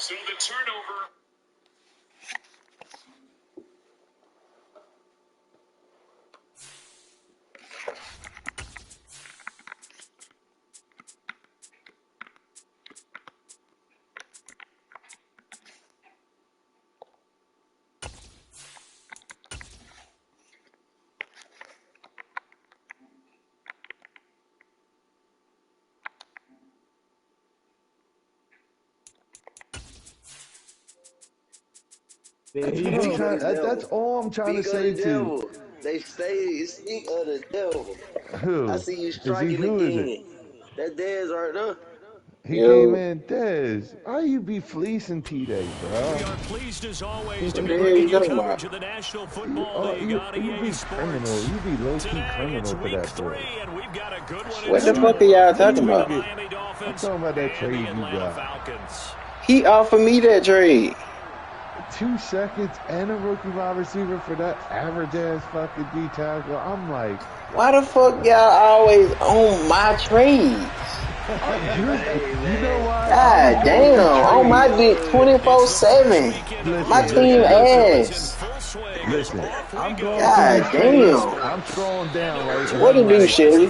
So the turnover. That's all I'm trying to say to you. They say speak of the devil. Who? I see you striking who again. Is it? That Dez right there. He came in, Dez. How you be fleecing P-Day, bro? We are pleased as always to be bringing you coverage of the National Football League on EA Sports. You be low-key criminal for that, bro. And we've got a good one. What the fuck are y'all talking about? I'm talking about that trade you got. He offered me that trade. 2 seconds and a rookie wide receiver for that average-ass fucking D tackle. I'm like, why the fuck y'all always on my trades? You know why? God damn, on my dick 24/7. My team ass. Listen, I'm going. God damn. I'm scrolling down right now. What it do, Shelly?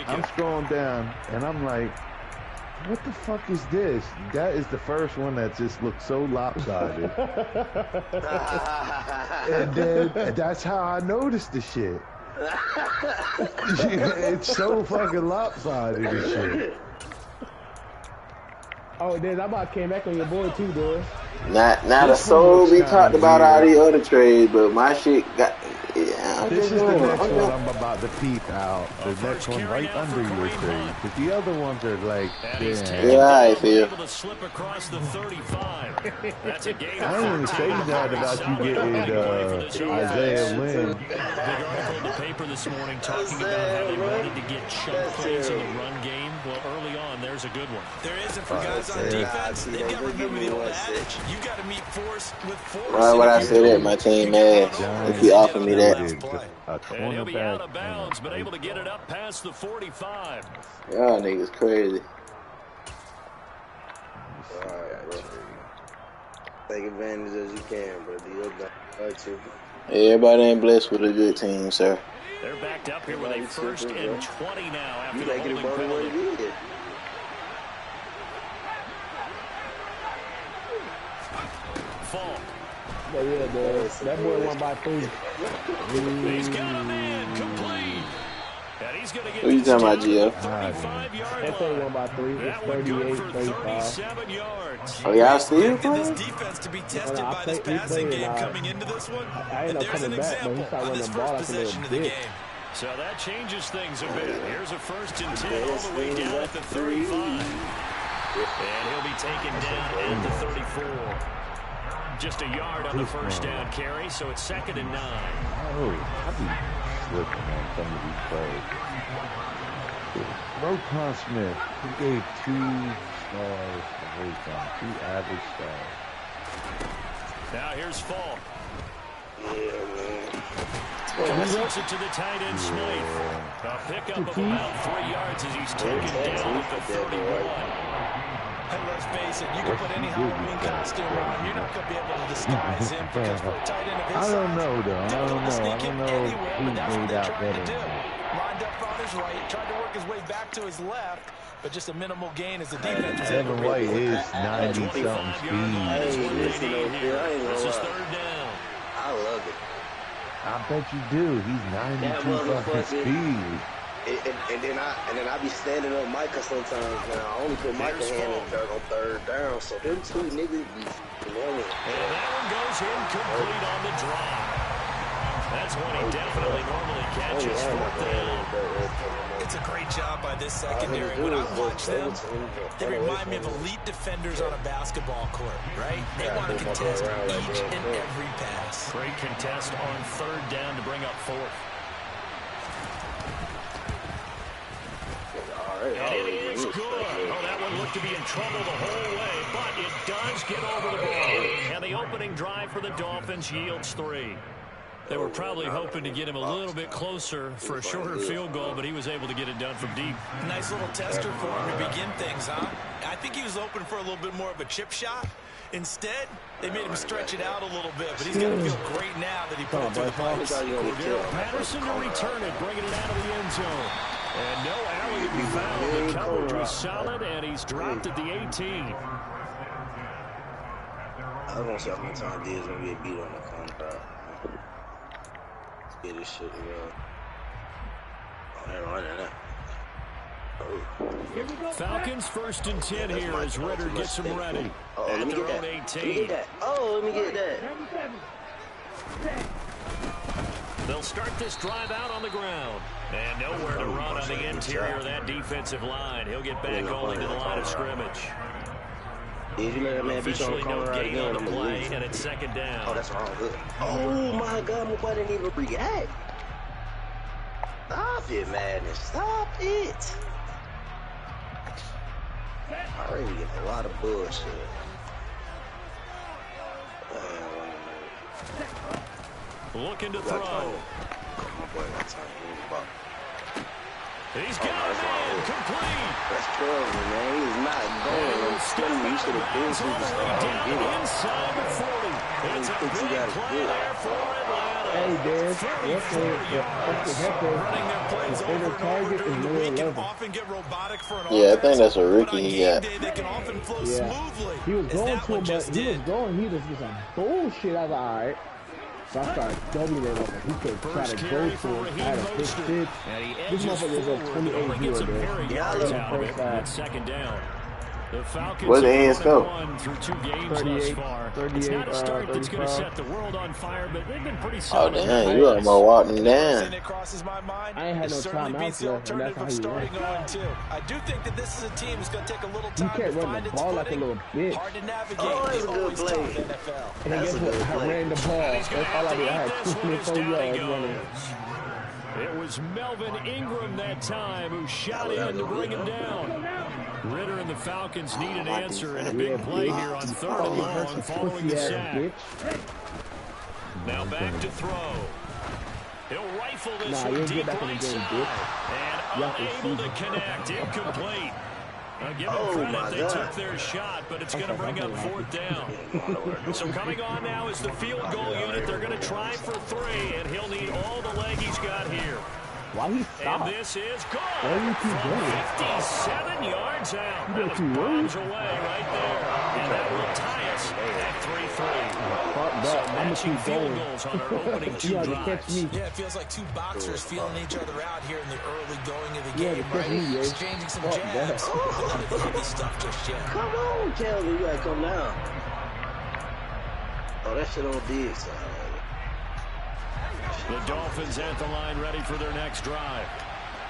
I'm scrolling down and I'm like, what the fuck is this? That is the first one that just looks so lopsided. And then that's how I noticed the shit. It's so fucking lopsided and shit. Oh, Dez, I about came back on your boy too, boy. Not a soul we talked about all these other trades, but my shit got. Yeah, this is the next one I'm about to peep out. The next one right under your trade. Because the other ones are like, yeah, I feel. I didn't even say that about you getting Isaiah Lynn. Big article in the paper this morning talking about how they wanted to get chunk plays in the run game. Well, early on, there's a good one. There is, and for guys on defense, they've got to remember the old adage. You got to meet force with force. Why would I say that? My team ass. If you offer me that. And he'll be out of bounds, but able to get it up past the 45. Y'all niggas crazy. Take advantage as you can, bro. Everybody ain't blessed with a good team, sir. They're backed up here with a 1st and 20 now after the holding penalty. Fall. Yeah, Dez. That boy won by 3. He's got a man complete. And he's going to get who you talking about, Gio? That thing won by 3. It's 38-35. yards. Oh, y'all still playing? This defense to be tested by this passing game coming into this one. I ended up coming back, but he started running the ball like a little bitch. So that changes things a bit. Here's a 1st and 10 all the way down at the 35. And he'll be taken down at the 34. Just a yard on the first down carry, so it's 2nd and 9. Oh, I be slipping on some of these plays. Roquan Smith, he gave 2 stars to Roquan, 2 average stars. Now here's Fall. Yeah, man. Passes it to the tight end Smythe. A pickup of about 3 yards as he's taken down at the 31. And let's face it, you can put any Halloween costume on. You're not going to be able to disguise him because for a tight end of his size, I don't know, though. I don't know who made out better. Lined up on his right, tried to work his way back to his left, but just a minimal gain as the defense was able Devin White is 90-something speed. This is 3rd down. I love it. I bet you do. He's 92 fucking speed. And then I be standing up Micah sometimes now. I only put Micah hand in dirt on 3rd down, so them 2 niggas be blowing. And that one goes incomplete on the drop. That's one he definitely normally catches. 4th down. It's a great job by this secondary. When I watch them, they remind me of elite defenders on a basketball court, right? They want to contest each and every pass. Great contest on 3rd down to bring up 4th. And it is good. Oh, that one looked to be in trouble the whole way, but it does get over the ball. And the opening drive for the Dolphins yields 3. They were probably hoping to get him a little bit closer for a shorter field goal, but he was able to get it done from deep. Nice little tester for him to begin things, huh? I think he was hoping for a little bit more of a chip shot. Instead, they made him stretch it out a little bit, but he's going to feel great now that he put it to the pipes. Patterson to return it, bringing it out of the end zone. And no alley to be found. The coverage was solid, and he's dropped at the 18. I was going to see how many times Diaz going to get beat on the contract. Let's get this shit together. Oh, they're running that. Falcons 1st and 10 here as Ritter gets them ready. Oh, let me get that. 18. Let me get that. Oh, let me get that. They'll start this drive out on the ground. And nowhere to run on the interior of that defensive line. He'll get back only to the line of scrimmage. If you let that man beat you on the corner right again, on the play, and it's 2nd down. Oh, that's wrong. Good. Oh, my God. Nobody didn't even react. Stop it, Madden. Stop it. I already get a lot of bullshit. Looking to throw. He's got it in, complete. That's trouble, man. He's not going. I'm telling you, you should have been superstar. Inside the 40. It's a big play there for Atlanta. Hey, Dad. What's Running their plays over and over during the week can often get robotic for an offense. Yeah, I think that's a rookie he got. They can often flow smoothly. He was going to him, but he was going. He was just like bullshit. I was like, all right. So I started doubling it up. He could try to go for it. I had a 6-6. This motherfucker was at 28 yards out of it. That's 2nd down. The Falcons Where's the hands go? Through 2 games thus far. It's not a start that's going to set the world on fire, but they've been pretty solid. Oh, damn, you are more walking down. I ain't had no time out left, and that's how he ran. I do think that this is a team that's going to take a little time to find its footing. Like a little bitch. Hard to navigate. Oh, that's a good play. And then guess what? I ran the ball. That's all I did. I had 224 yards running. It was Melvin Ingram that time who shot in to bring him down. Ritter and the Falcons need an answer and a big play here on 3rd and long following the sack. Now back to throw. He'll rifle this one deep right side. And unable to connect. Incomplete. Now give them credit, they took their shot, but it's going to bring up 4th down. So coming on now is the field goal unit. They're going to try for 3, and he'll need all the leg he's got here. Why he stopped? And this is good. Why you keep going? 57 yards out. That bombs away right there. And that will tie us at 3-3. So matching field goals on our opening 2 drives. Yeah, it feels like 2 boxers feeling each other out here in the early going of the game, right? Exchanging some jabs. None of the heavy stuff just yet. Come on, Kelly. You gotta come down. Oh, that shit on Diggs. The Dolphins at the line ready for their next drive.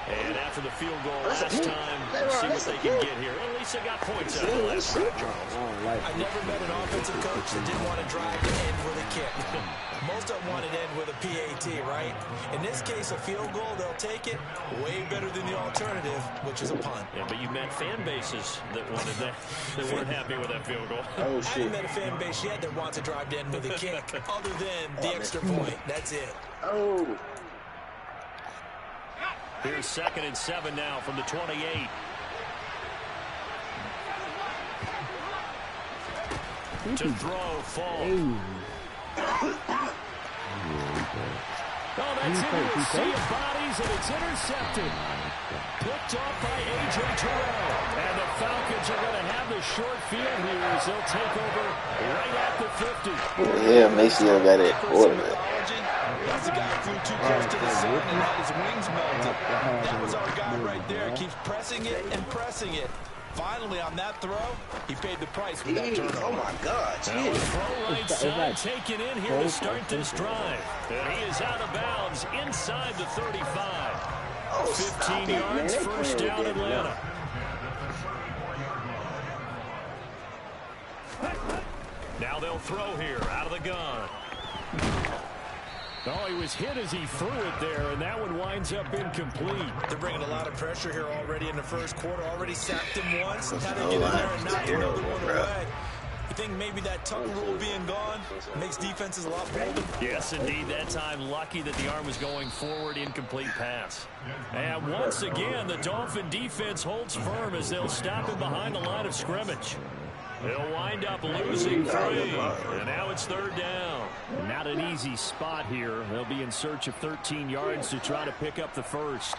And after the field goal last time, let's see what they can get here. At least they got points out of the last drive, Charles. I never met an offensive coach that didn't want to drive to end with a kick. Most of them want to end with a PAT, right? In this case, a field goal, they'll take it. Way better than the alternative, which is a punt. Yeah, but you met fan bases that wanted that, that weren't happy with that field goal. Oh, shit. I haven't met a fan base yet that wants to drive to end with a kick, other than the extra point. That's it. Oh. Here's 2nd and 7 now from the 28. To throw, fall. Oh, that's into a sea of bodies, and it's intercepted. Picked off by A.J. Terrell. And the Falcons are going to have the short field here as they'll take over right at the 50. Yeah, Maceo got it. Quarterback. That's the guy who flew too close to the sun and had his wings melted. That was our guy right there. Keeps pressing it and pressing it. Finally, on that throw, he paid the price with that turnover. Oh, my God. Now, throw right side taken in here to start this drive. And he is out of bounds inside the 35. 15 yards, first down, Atlanta. Now they'll throw here out of the gun. Oh, he was hit as he threw it there, and that one winds up incomplete. They're bringing a lot of pressure here already in the first quarter. Already sacked him once. How they get in there and knock another one away. think maybe that tuck rule being gone makes defenses a lot bolder? Yes, indeed. That time, lucky that the arm was going forward. Incomplete pass. And once again, the Dolphin defense holds firm as they'll stop him behind the line of scrimmage. They'll wind up losing 3. And now it's 3rd down. Not an easy spot here. They'll be in search of 13 yards to try to pick up the first.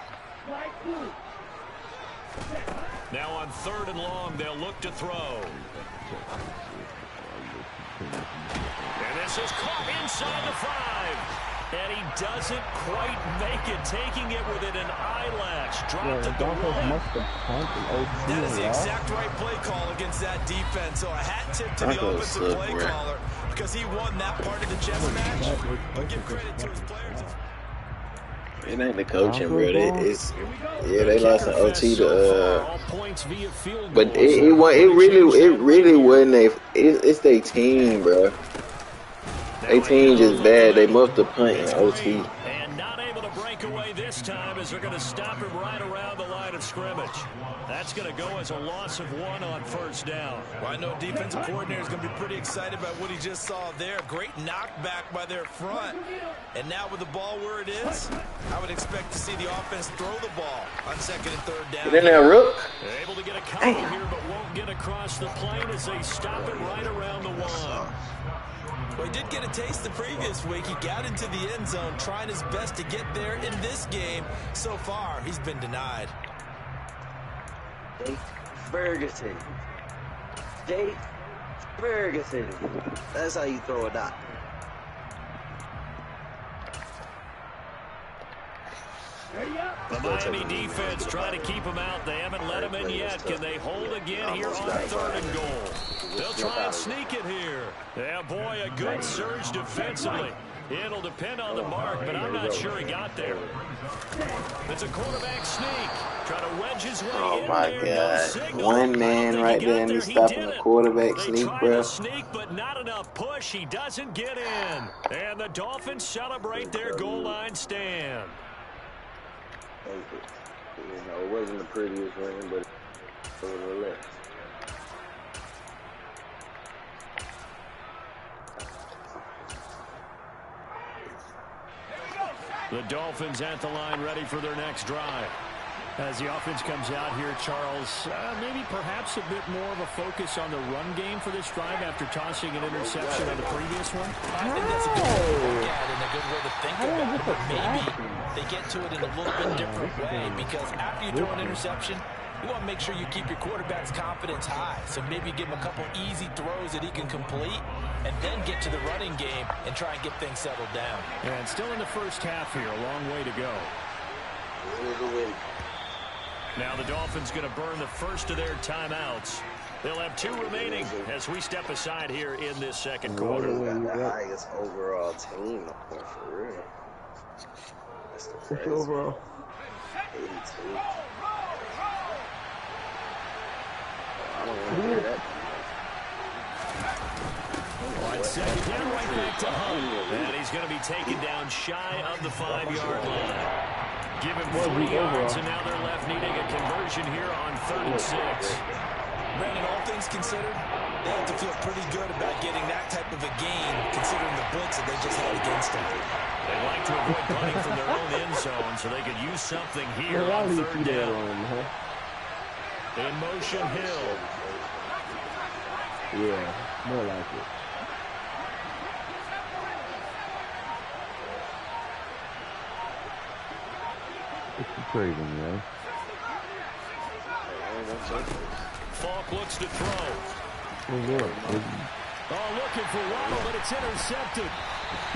Now on 3rd and long, they'll look to throw. And this is caught inside the 5. And he doesn't quite make it, taking it within an eyelash. Dropped at the 1. That is the exact right play call against that defense. So a hat tip to the offensive play caller because he won that part of the chess match. But give credit to his players. It ain't the coaching, bro. They lost an OT to but it really wasn't it's their team, bro. Their team just bad. They must have punt in OT. And not able to break away this time as they're going to stop him right around the line of scrimmage. That's going to go as a loss of 1 on 1st down. Well, I know defensive coordinator is going to be pretty excited about what he just saw there. Great knockback by their front. And now with the ball where it is, I would expect to see the offense throw the ball on 2nd and 3rd down. Get in there, Rook. They're able to get a couple here, but won't get across the plane as they stop it right around the 1. Well, he did get a taste the previous week. He got into the end zone, trying his best to get there in this game. So far, he's been denied. Jake Ferguson. Jake Ferguson. That's how you throw a dot. The Miami defense trying to keep him out. They haven't let him in yet. Can they hold again here on 3rd and goal? They'll try and sneak it here. Yeah, boy, a good surge defensively. It'll depend on the mark, but I'm not sure he got there. It's a quarterback sneak. Trying to wedge his way in. Oh my God. One man right there and he's stopping the quarterback sneak, bro. Sneak, but not enough push. He doesn't get in. And the Dolphins celebrate their goal line stand. It wasn't the prettiest win, but it was a lift. The Dolphins at the line ready for their next drive. As the offense comes out here, Charles, maybe perhaps a bit more of a focus on the run game for this drive after tossing an interception on the previous one? I think that's a good way to look at it and a good way to think about it. But maybe they get to it in a little bit different way because after you throw an interception, you want to make sure you keep your quarterback's confidence high. So maybe give him a couple easy throws that he can complete and then get to the running game and try and get things settled down. And still in the first half here, a long way to go. Now the Dolphins going to burn the first of their timeouts. They'll have 2 remaining as we step aside here in this second quarter. Got the highest overall team up there for real. That's the crazy. Overall? 82. I don't want to hear that. On 2nd down, right back to Hunt. And he's going to be taken down shy of the 5-yard line. Give him 3 yards, and now they're left needing a conversion here on 3rd and 6. Brandon, all things considered, they have to feel pretty good about getting that type of a gain, considering the blitz that they just had against them. They like to avoid punting from their own end zone, so they could use something here on 3rd down. In motion, Hill. Yeah, more like it. Crazy, man. Falk looks to throw. Looking for Waddle, but it's intercepted.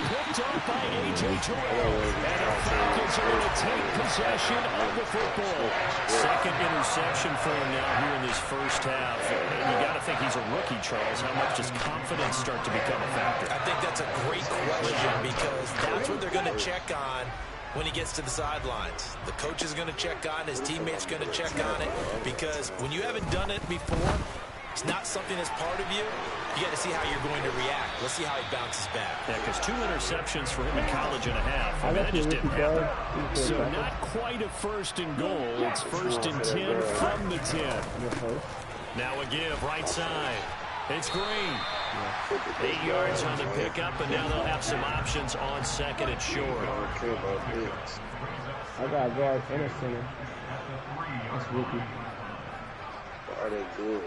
Picked up by A.J. Terrell. And the Falcons are going to take possession of the football. Second interception for him now here in this first half. And you got to think he's a rookie, Charles. How much does confidence start to become a factor? I think that's a great question because that's what they're going to check on when he gets to the sidelines. The coach is going to check on, his teammates going to check on it, because when you haven't done it before, it's not something that's part of you. You got to see how you're going to react. Let's see how he bounces back. Yeah, because 2 interceptions for him in college and a half. I mean, that just didn't happen. So not quite a 1st and goal. It's 1st and 10 from the 10. Now a give right side. It's Green. 8 yards on the pickup, and now they'll have some options on second and short. I got a guard and a center. That's rookie. Are they good?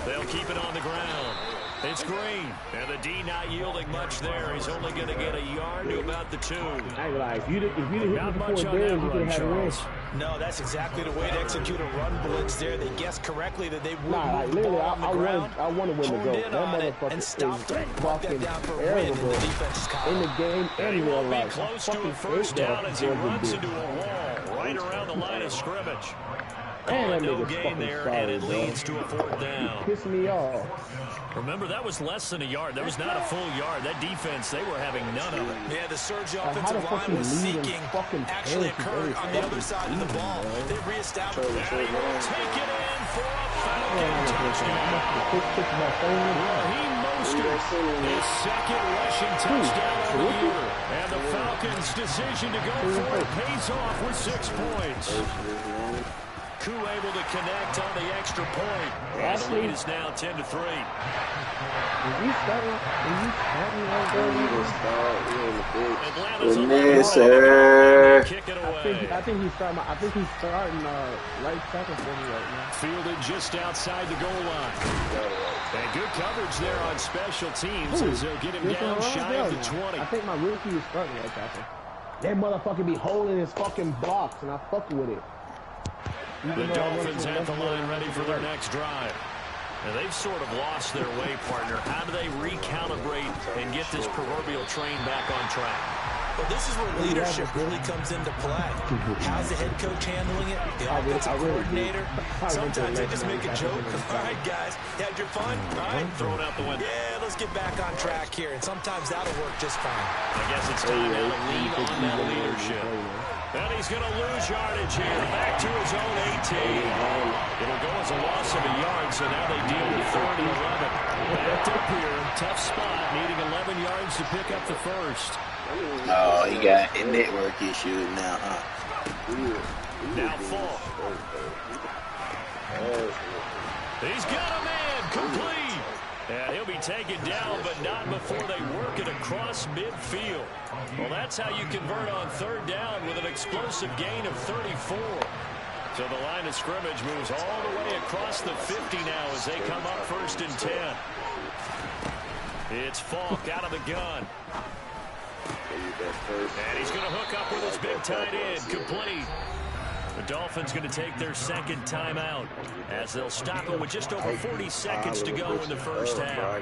They'll keep it on the ground. It's Green. And the D not yielding much there. He's only going to get a yard to about the 2. I ain't like, if you didn't hit Not before much on there, that you run, could have had a win. Charles. No, that's exactly the way to execute a run blitz there. They guessed correctly that they would Nah, move like, the ball literally, on the ground, I want to win the honed goal. in That on it, motherfucker and stopped them. is Brought that fucking down for a win terrible, in bro. the defense's column. In the game And and he in real won't be life. close to a Fucking first hate down that as he Georgia runs bitch. into a wall right around the line of scrimmage. And that No nigga's gain fucking there, sorry, and it bro. leads to a 4th down. Piss me off. Remember, that was less than a yard. That was not a full yard. That defense, they were having none of it. Yeah, the surge How offensive the line fucking was lead and seeking fucking actually pass is occurred very on the other fucking side of the easy, ball. bro. They reestablished. And he will take it in for a Falcon touchdown. Raheem Mostert, his second rushing touchdown of the year. And the Falcons' decision to go for it pays off with 6 points. Koo able to connect on the extra point. And the lead is now 10-3. Is he starting? Atlanta's sir. kick it I away. think he's starting right tackle for me right now. Fielded just outside the goal line. And good coverage there on special teams as they'll get him down shy of the 20. I think my rookie is starting right tackle. That motherfucker be holding his fucking box, and I fuck with it. The Dolphins at the line ready for their next drive. And they've sort of lost their way, partner. How do they recalibrate and get this proverbial train back on track? Well, this is where leadership really comes into play. How's the head coach handling it? The offensive coordinator? Sometimes they just make a joke. All right, guys, you had your fun? All right, Throw it out the window. Yeah, let's get back on track here. And sometimes that'll work just fine. I guess it's time now to lean on that leadership. And he's going to lose yardage here. Back to his own 18. It'll go as a loss of a yard, so now they deal with 3rd and 11. Backed up here. Tough spot, needing 11 yards to pick up the first. Oh, he got a network issue now, huh? Now Falk. He's got a man complete. And he'll be taken down, but not before they work it across midfield. Well, that's how you convert on 3rd down with an explosive gain of 34. So the line of scrimmage moves all the way across the 50 now as they come up 1st and 10. It's Falk out of the gun. And he's going to hook up with his big tight end, complete. The Dolphins going to take their second timeout as they'll stop him with just over 40 seconds to go in the first half.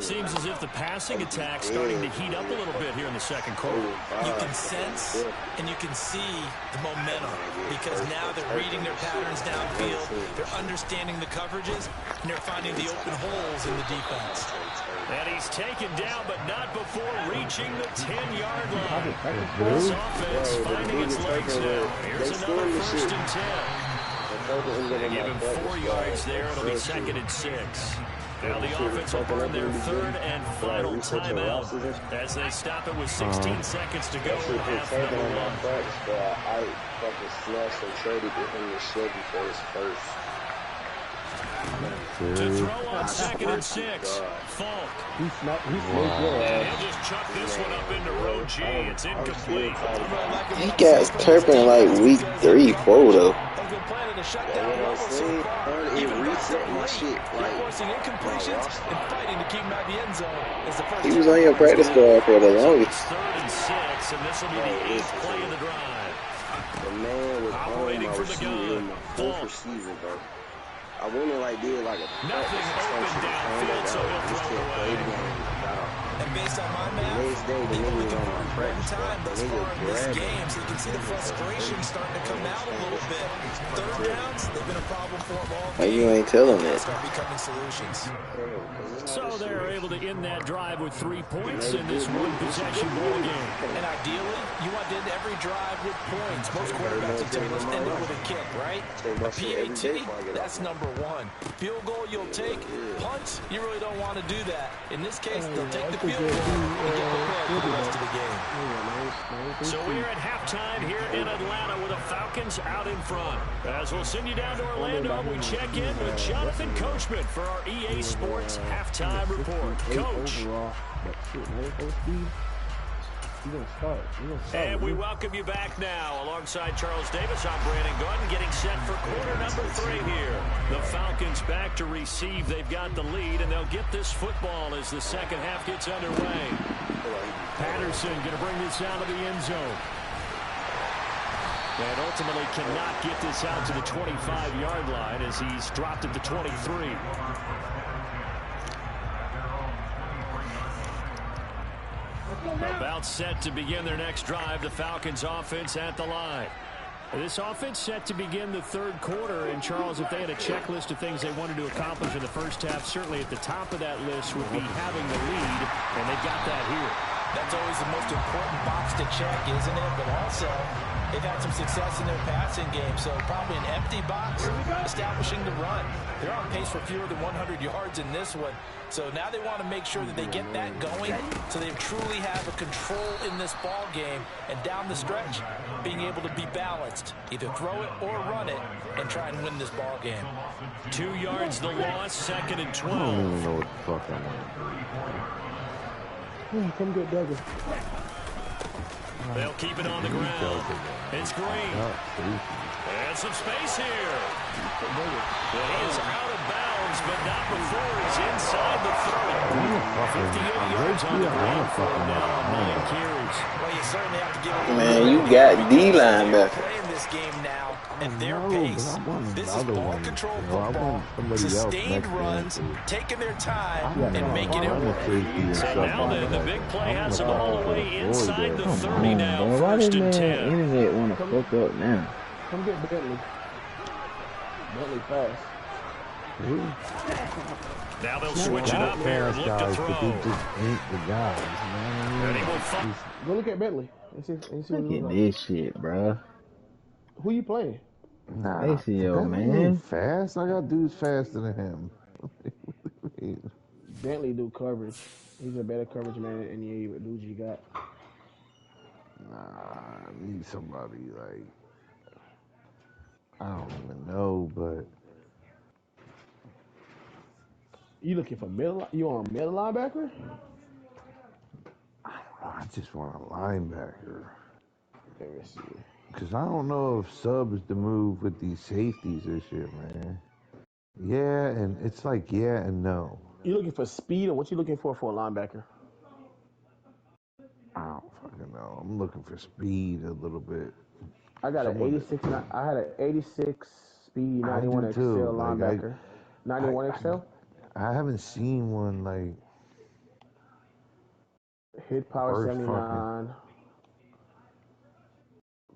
Seems as if the passing attack's starting to heat up a little bit here in the second quarter. You can sense and you can see the momentum because now they're reading their patterns downfield, they're understanding the coverages, and they're finding the open holes in the defense. And he's taken down, but not before reaching the 10-yard line. This offense finding its legs now. Here's another 1st and 10. They give him 4 yards there. It'll be 2nd and 6. Now the offense will burn their 3rd and final timeout as they stop it with 16 seconds to go in half number 1. I fucking slashed and traded with him to Chevy for his first. To throw on 2nd and 6. Falk. He's And he'll just chuck this one up into row G. It's incomplete. He got Turpin like week 3, 4 though. Has been planning to shut down the level so far. Even reset my shit. Forcing incompletions and fighting to keep him out the end zone. As the first He was on your practice squad for the It's longest. 3rd and 6, and this will be the 8th play of the drive. The man was Operating on my from the receiver gun. in my 4th receiver, bro. I went and did like a Nothing open downfield, so he'll throw it away. And based on my math, even with the one time thus far in this game, so you can see the frustration starting to come out a little bit. 3rd downs, they've been a problem for them all Why game. you ain't telling They'll that? start becoming solutions. So they're able to end that drive with 3 points in this one-possession ball game. And ideally, you want to end every drive with points. Most quarterbacks will tell you, let's end it with a kick, right? A PAT, that's number 1. Field goal you'll take. Punts, you really don't want to do that. In this case, they'll take the field goal and get prepared for the rest of the game. So we're at halftime here in Atlanta with the Falcons out in front. As we'll send you down to Orlando, we check in with Jonathan Coachman for our EA Sports halftime report. Coach. And we welcome you back now. Alongside Charles Davis, I'm Brandon Gordon, getting set for quarter number 3 here. The Falcons back to receive. They've got the lead, and they'll get this football as the second half gets underway. Patterson going to bring this out of the end zone. And ultimately cannot get this out to the 25-yard line as he's dropped at the 23. About set to begin their next drive. The Falcons offense at the line. This offense set to begin the third quarter. And, Charles, if they had a checklist of things they wanted to accomplish in the first half, certainly at the top of that list would be having the lead, and they've got that here. That's always the most important box to check, isn't it? But also, they've had some success in their passing game, so probably an empty box, establishing the run. They're on pace for fewer than 100 yards in this one. So now they want to make sure that they get that going so they truly have a control in this ball game. And down the stretch, being able to be balanced, either throw it or run it, and try and win this ball game. 2 yards the loss, 2nd and 12. I don't even know what the fuck I want. Come get Duggan. They'll keep it on the ground. It's Green. And some space here. Well, he is out of bounds, but not before he's inside the 30. 58 yards on the ground for him now on 9 carries. Well, you certainly have to give it Man, you got D-line back. Playing this game now at their pace. This is ball control football. Sustained runs, taking their time, and making it work. So now then, the big play has them all the way inside the 30 now. Why First did and 10. internet want to fuck up now? Come get Bentley. Bentley fast. Now they'll switch it up here and look to throw. And he will fight. Go look at Bentley. Look at this shit, bro. Who you playing? Nah, ACL, man. Fast? I got dudes faster than him. Bentley do coverage. He's a better coverage man than any dudes you got. Nah, I need somebody like, I don't even know, but You looking for middle? You on middle linebacker? I just want a linebacker. Let me see. Because I don't know if sub is the move with these safeties this year, man. Yeah, and it's like yeah and no. You looking for speed, or what you looking for a linebacker? I don't fucking know. I'm looking for speed a little bit. I got an 86. I had an 86 speed 91 XL linebacker. 91 XL. I haven't seen one like hit power 79.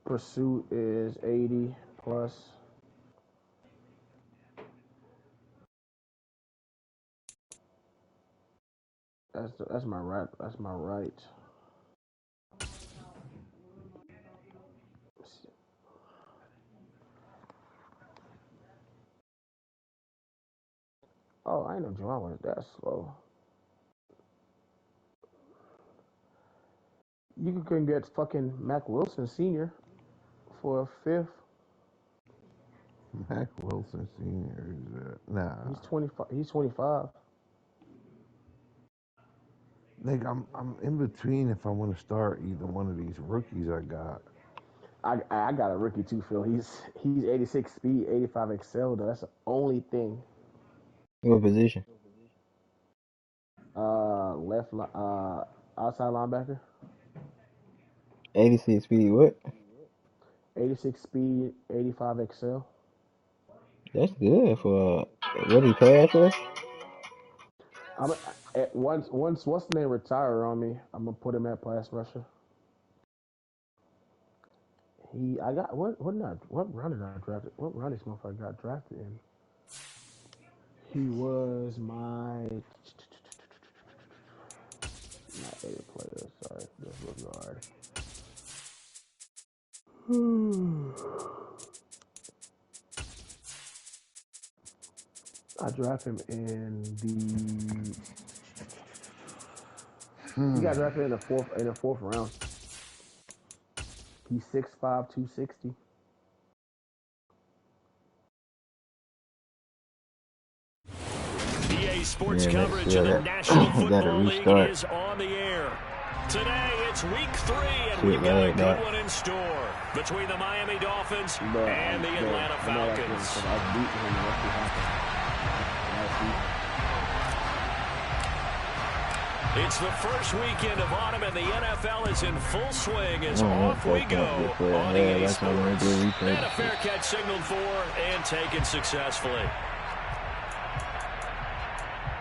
Pursuit is 80 plus. That's my right. That's my right. Oh, I ain't know Juwan was that slow. You can get fucking Mac Wilson Sr. for a 5th. Mac Wilson Sr. Nah. He's 25. He's 25. Like I'm in between if I want to start either one of these rookies I got. I got a rookie too, Phil. He's 86 speed, 85 XL though. That's the only thing. What position? Outside linebacker. 86 speed, what? 86 speed, 85 XL. That's good for what he passed for? Once what's the name retire on me, I'm gonna put him at pass rusher. What round did I draft it? What round this motherfucker got drafted in? He was my 8th player. Sorry, this was guard. I draft him in the He got drafted in the fourth round. He's 6'5", 260. EA Sports coverage of the National Football League is on the air. Today, it's week 3, and we've got a good one in store between the Miami Dolphins and the Atlanta Falcons. It's the first weekend of autumn, and the NFL is in full swing as off we go on EA Sports. And a fair catch signaled for and taken successfully.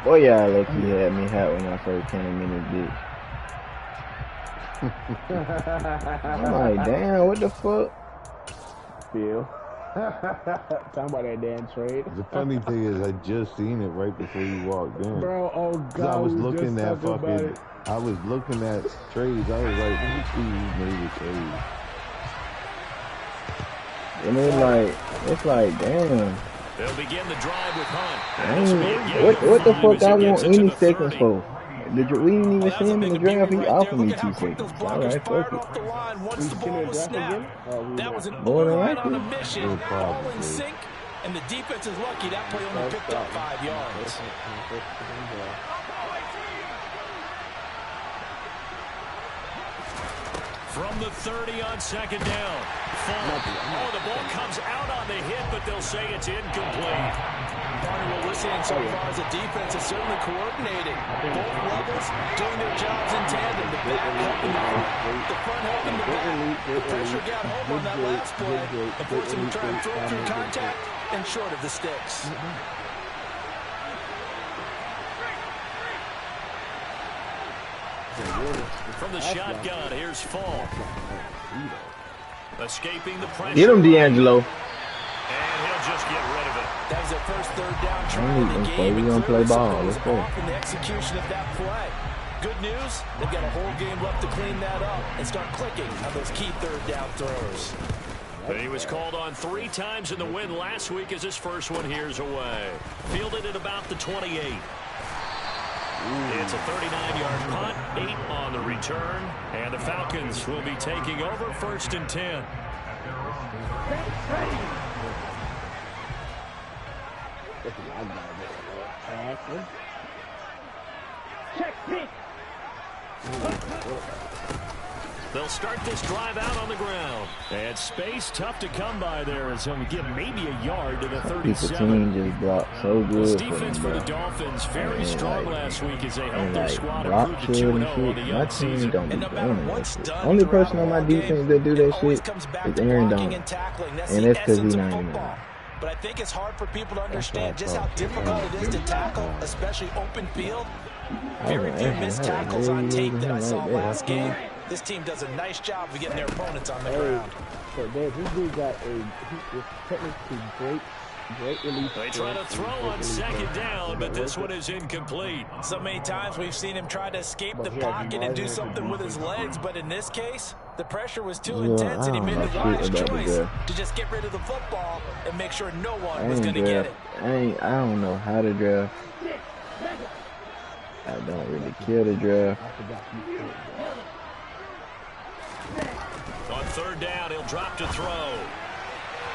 Boy, yeah, low-key had me hot when I first came in this bitch. I'm like, damn, what the fuck? Phil. Talking about that damn trade. The funny thing is, I just seen it right before you walked in. Bro, oh God. I was looking at fucking. I was looking at trades. I was like, who made a trade? And it's like, damn. They'll begin the drive with Hunt. What the fuck I want any seconds for? We didn't even see him in the draft. He offered me 2 seconds. All right, fuck it. More than likely. All in sync, and the defense is lucky that play only picked up 5 yards. From the 30 on second down. Oh, the ball comes out on the hit, but they'll say it's incomplete. What we're seeing so far is the defense is certainly coordinating. Both levels doing their jobs in tandem. The back helping the front helping the back. The pressure got home on that last play. Unfortunately, trying to throw through contact and short of the sticks. From the shotgun, here's Fall. Escaping the pressure. Get him, D'Angelo. And he'll just get rid of it. That was their first third down try of the game. We're going to play ball. Let's go. In the execution of that play. Good news, they've got a whole game left to clean that up and start clicking on those key third down throws. But he was called on 3 times in the win last week as his first one here's away. Fielded at about the 28. It's a 39-yard punt, 8 on the return, and the Falcons will be taking over 1st and 10. They'll start this drive out on the ground. And space tough to come by there as he'll get maybe a yard to the 37. Just blocked so good. This defense for the Dolphins very strong last week as they helped their squad improve to 2-0 on the young season. Don't be doing that. Only person on my defense that do that shit is Aaron Donald. And that's because he's not even there. But I think it's hard for people to understand just how difficult it is to tackle, especially open field. Very few missed tackles on tape that I saw last game. This team does a nice job of getting their opponents on the ground. So Dave, this dude got he is technically great release. They try to throw on second down, but this one is incomplete. So many times we've seen him try to escape the pocket and do something with his legs, but in this case, the pressure was too intense and he made the wise choice to just get rid of the football and make sure no one was going to get it. I don't know how to draft. I don't really care to draft. On 3rd down, he'll drop to throw.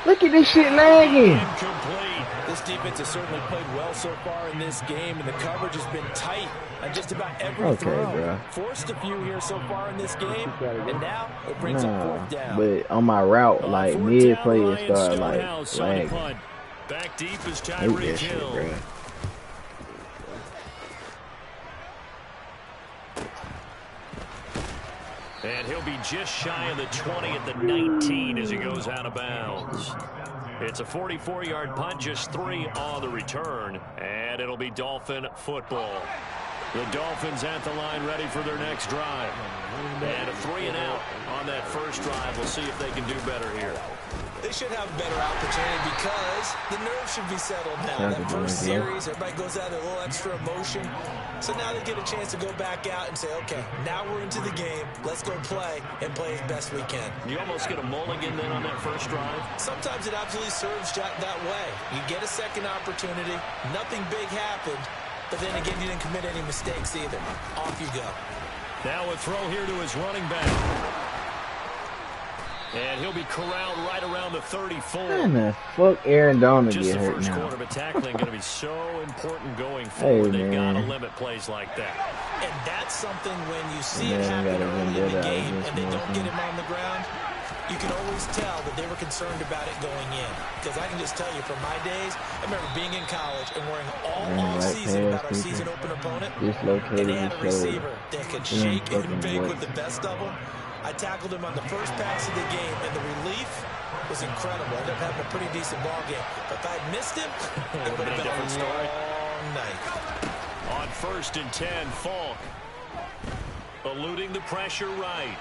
Look at this shit lagging. Incomplete. This defense has certainly played well so far in this game, and the coverage has been tight on just about every throw. Bro. Forced a few here so far in this game, and now it brings up 4th down. But on my route, like mid-play, it started like lagging. Back deep is Tyreek Hill. Bro. And he'll be just shy of the 20 at the 19 as he goes out of bounds. It's a 44-yard punt, just 3 on the return, and it'll be Dolphin football. The Dolphins at the line ready for their next drive. And a 3-and-out on that first drive. We'll see if they can do better here. They should have a better opportunity because the nerves should be settled now. That first series, everybody goes out a little extra emotion. So now they get a chance to go back out and say, okay, now we're into the game. Let's go play and play as best we can. You almost get a mulligan then on that first drive? Sometimes it absolutely serves that way. You get a second opportunity. Nothing big happened. But then again, you didn't commit any mistakes either. Off you go. Now a throw here to his running back. And he'll be corralled right around the 34. Man, the fuck Aaron Donald Just get the hurt first now. quarter, but tackling going to be so important going forward. They've got to limit plays like that. And that's something when you see it happen early in the game and they don't get him on the ground, you can always tell that they were concerned about it going in. Because I can just tell you from my days, I remember being in college and worrying all season about our season open opponent. And they had a receiver that could shake and bake with the best of them. I tackled him on the first pass of the game, and the relief was incredible. I ended up having a pretty decent ball game. But if I had missed him, it would have been a long night. On 1st and 10, Falk eluding the pressure right.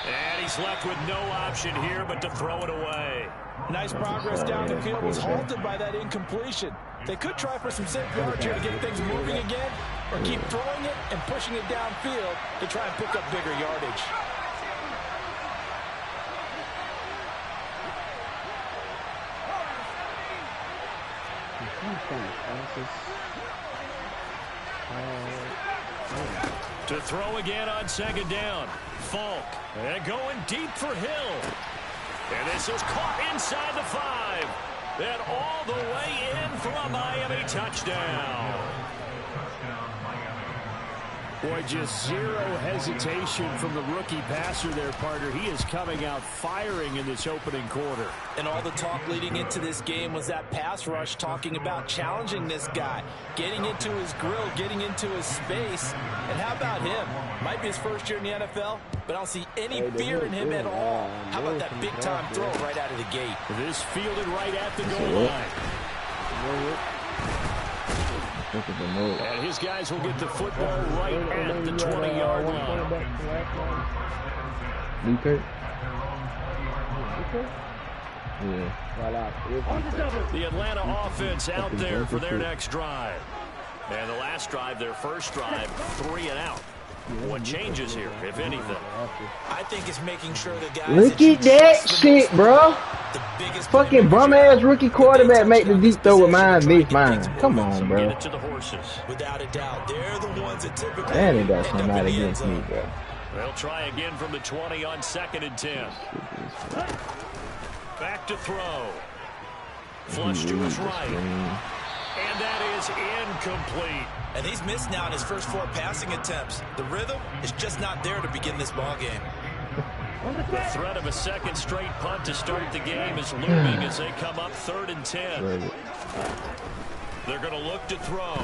And he's left with no option here but to throw it away. Nice progress down the field was halted by that incompletion. They could try for some safe yards here to get things moving again, or keep throwing it and pushing it downfield to try and pick up bigger yardage. To throw again on 2nd down. Falk. And going deep for Hill. And this is caught inside the 5. And all the way in for a Miami touchdown. Boy, just zero hesitation from the rookie passer there, partner. He is coming out firing in this opening quarter. And all the talk leading into this game was that pass rush talking about challenging this guy, getting into his grill, getting into his space. And how about him? Might be his first year in the NFL, but I don't see any fear in him at all. How about that big-time throw right out of the gate? This fielded right at the goal line. And his guys will get the football right at the 20-yard line. Luke? Yeah. The Atlanta offense out there for their next drive. And the last drive, their first drive, 3 and out. What changes here, if anything? I think it's making sure the guys. Look at that shit, bro. Fucking bum-ass rookie quarterback make the deep throw with mine, miss mine. Come on, bro. Get it to the horses. Without a doubt, they're the ones that typically. That ain't got somebody against me, bro. They'll try again from the 20 on 2nd and 10. Back to throw. Flush to his right. And that is incomplete. And he's missed now in his first 4 passing attempts. The rhythm is just not there to begin this ball game. The threat of a second straight punt to start the game is looming as they come up 3rd and 10. They're going to look to throw.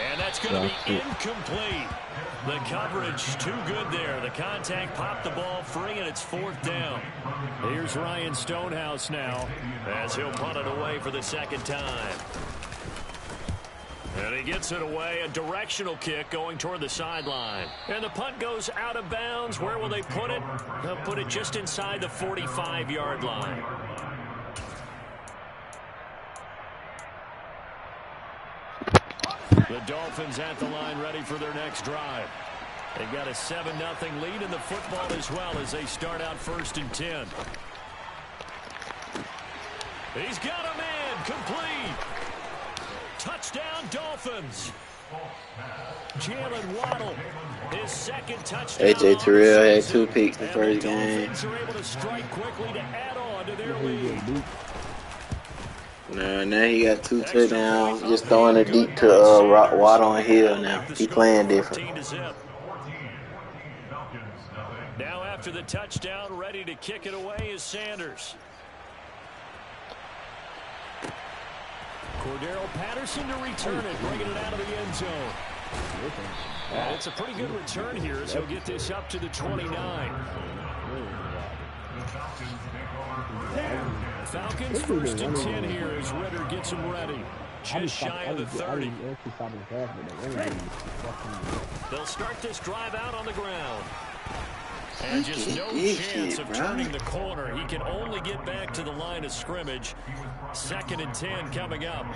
And that's going to be incomplete. The coverage too good there. The contact popped the ball free, and it's 4th down. Here's Ryan Stonehouse now as he'll punt it away for the 2nd time. And he gets it away, a directional kick going toward the sideline. And the punt goes out of bounds. Where will they put it? They'll put it just inside the 45-yard line. The Dolphins at the line ready for their next drive. They've got a 7-0 lead in the football as well as they start out 1st and 10. He's got a man complete. Touchdown, Dolphins. Jalen Waddle, his 2nd touchdown. AJ Terrell had 2 picks in the first game. Dolphins are able to strike quickly to add on to their lead. Now he got 2 touchdowns. Just throwing it deep to Waddle and Hill now. He playing different. Now after the touchdown, ready to kick it away is Sanders. Cordero Patterson to return it, bringing it out of the end zone. And it's a pretty good return here as he'll get this up to the 29. Falcons 1st and 10 here as Ritter gets him ready. Just shy of the 30. They'll start this drive out on the ground. And just no chance of turning the corner. He can only get back to the line of scrimmage. 2nd and 10 coming up.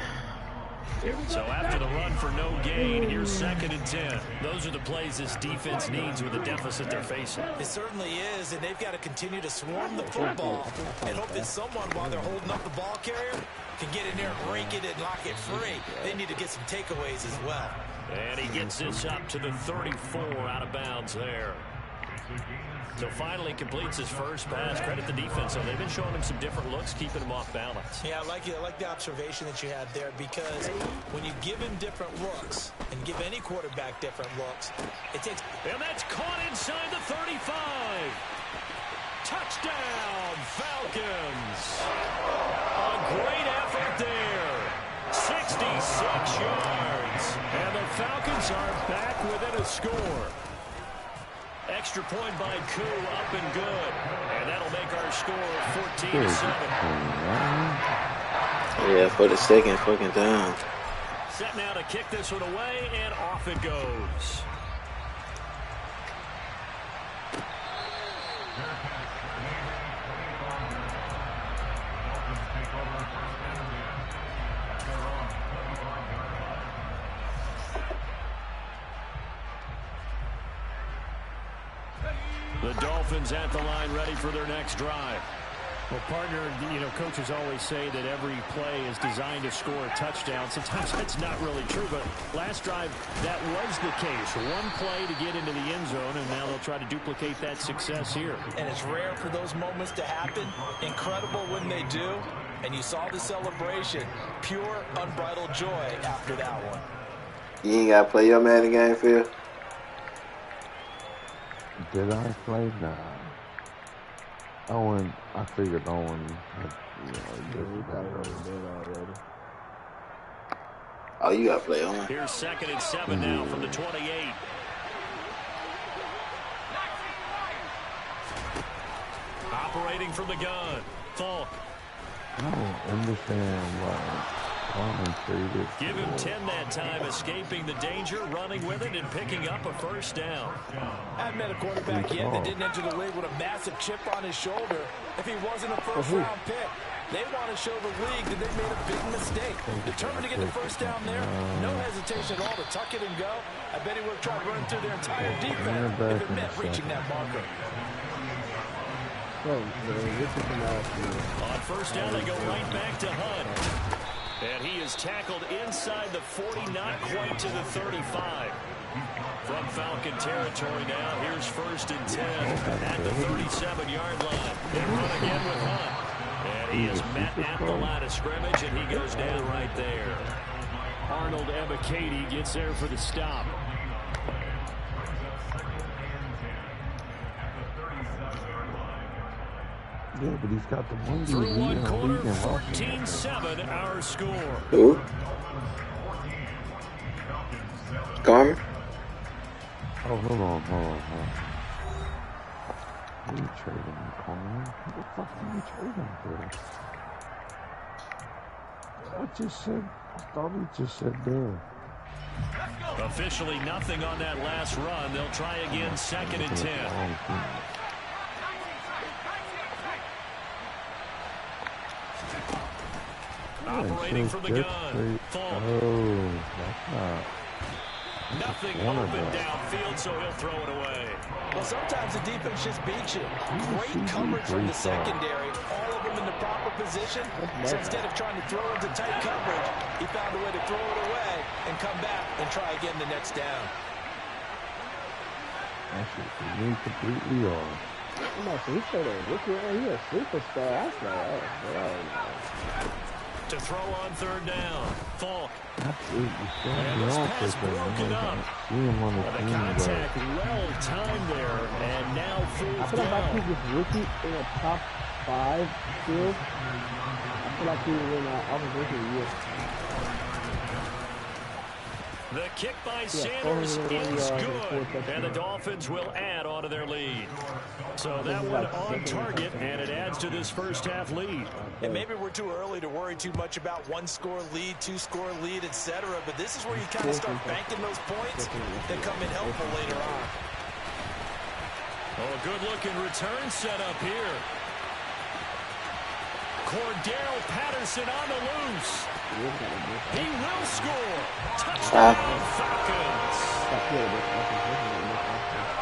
So after the run for no gain, here's 2nd and 10. Those are the plays this defense needs with the deficit they're facing. It certainly is, and they've got to continue to swarm the football and hope that someone, while they're holding up the ball carrier, can get in there, break it, and lock it free. They need to get some takeaways as well. And he gets this up to the 34 out of bounds there. So finally completes his first pass. Credit the defense. So they've been showing him some different looks, keeping him off balance. Yeah, I like the observation that you had there, because when you give him different looks and give any quarterback different looks, it takes... And that's caught inside the 35. Touchdown, Falcons. A great effort there. 66 yards. And the Falcons are back within a score. Extra point by Koo, up and good. And that'll make our score 14-7. Yeah, for the second fucking down. Set now to kick this one away, and off it goes. The Dolphins at the line, ready for their next drive. Well, partner, coaches always say that every play is designed to score a touchdown. Sometimes that's not really true, but last drive, that was the case. One play to get into the end zone, and now they'll try to duplicate that success here. And it's rare for those moments to happen. Incredible when they do. And you saw the celebration. Pure, unbridled joy after that one. You ain't got to play your Madden game, Phil? Did I play? Nah. Owen, I figured Owen had, already. Oh, you got to play Owen. Here's 2nd and 7 now from the 28. Operating from the gun. Falk. I don't understand why Coleman traded. Give him 10 that time, escaping the danger, running with it, and picking up a first down. I've met a quarterback yet that didn't enter the league with a massive chip on his shoulder if he wasn't a first-round pick. They want to show the league that they made a big mistake. Determined to get the first down there, no hesitation at all to tuck it and go. I bet he would have tried to run through their entire defense if it meant reaching that marker. On first down, they go right back to Hunt. And he is tackled inside the 40, not quite to the 35. From Falcon territory now, here's 1st and 10 at the 37-yard line. They run again with Hunt. And he is met at the line of scrimmage, and he goes down right there. Arnold Ebiketie gets there for the stop. Yeah, but he's got the one through one quarter, 14-7 our score. Who? Carmen? Oh, hold on. Who you trading him, Carmen? Who the fuck did you trade him for? I thought he just said there. Officially nothing on that last run. They'll try again, 2nd and 10. Operating from the gun. Oh, that's not. Nothing open downfield, so he'll throw it away. Well, sometimes the defense just beats you. Great coverage from the secondary. All of them in the proper position. So instead of trying to throw into tight coverage, he found a way to throw it away and come back and try again the next down. That's me completely off. He said he a superstar. I was like, oh, to throw on 3rd down. Falk. Absolutely. And this pass broken up. The contact well timed there, and now 4th down. I feel like he's this rookie in a top 5 field. I feel like he was in offensive rookie of the year. The kick by Sanders is good, and the Dolphins will add on to their lead. So that one on target, and it adds to this first half lead. And maybe we're too early to worry too much about 1-score lead, 2-score lead, etc. But this is where you kind of start banking those points that come in helpful later on. Oh, good-looking return set up here. Cordell Patterson on the loose. He will score. Touchdown, Falcons.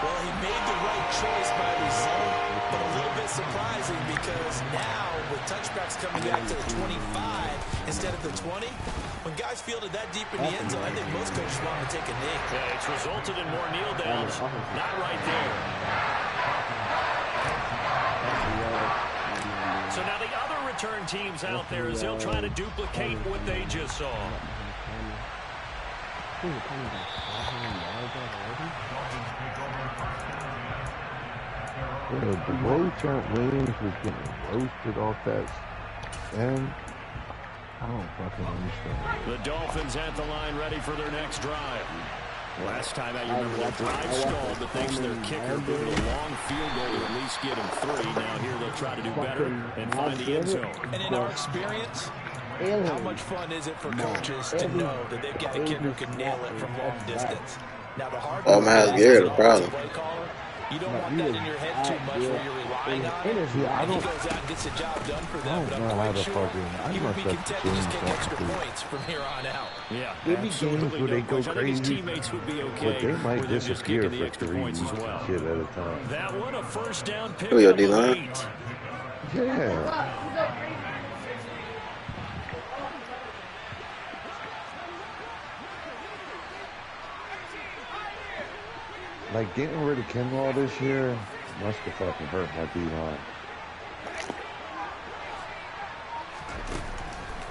Well, he made the right choice by result, but a little bit surprising because now with touchbacks coming back to the 25 instead of the 20, When guys fielded that deep in the end zone, I think most coaches want to take a knee. Yeah, it's resulted in more kneel downs. Not right there. So now the other return teams out there as they'll try to duplicate what they just saw. Yeah, the way Trent Williams was getting roasted off that stand, I don't fucking understand. The Dolphins at the line ready for their next drive. Last time out, you remember their drive stalled, but thanks to their kicker, booted a long field goal to at least get him 3. Now here they'll try to do better and find the end zone. And in our experience, how much fun is it for coaches to know that they've got a kicker who can nail it from long distance? Now the hard part Miles Garrett, the problem. You don't want that in your head too much where you're relying on it. And he goes out and gets the job done for them. But I'm quite sure he would be content to just kick extra points from here on out. Yeah, there'd be games where they go crazy, teammates would be okay, but they might disappear for 3 points as well. shit at a time. That one a first down pick. Who your D-line? Yeah. Like, getting rid of Kinlaw this year must have fucking hurt my D-line.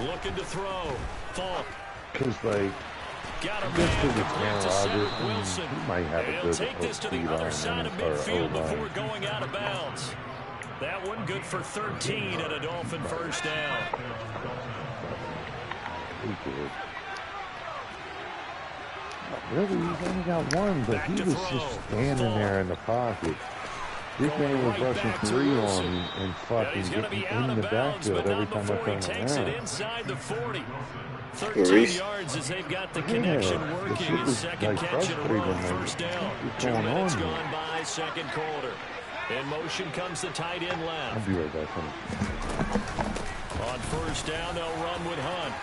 Looking to throw. Falk. Because, like, just because it's Aaron Rodgers, he might have a good take this to the other side of midfield before going out of bounds. That one good for 13 and a Dolphin first down. He could. Really, he's only got one, but he was just standing there in the pocket. This man was rushing 3 on me and fucking getting in the backfield every time I turned around. Inside the 40. 13 yards as they've got the connection working. His second catch in a row, first down. 2 minutes gone by, second quarter. In motion comes the tight end left. I'll be right back. On first down, they'll run with Hunt.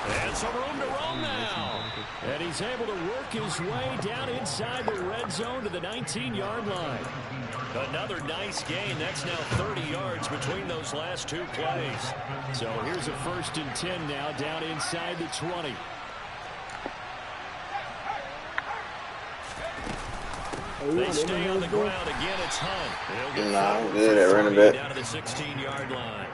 And some room to run now. And he's able to work his way down inside the red zone to the 19-yard line. Another nice gain. That's now 30 yards between those last 2 plays. So here's a 1st and 10 now down inside the 20. They stay on the ground again. It's Hunt. Good at running back. Down to the 16-yard line.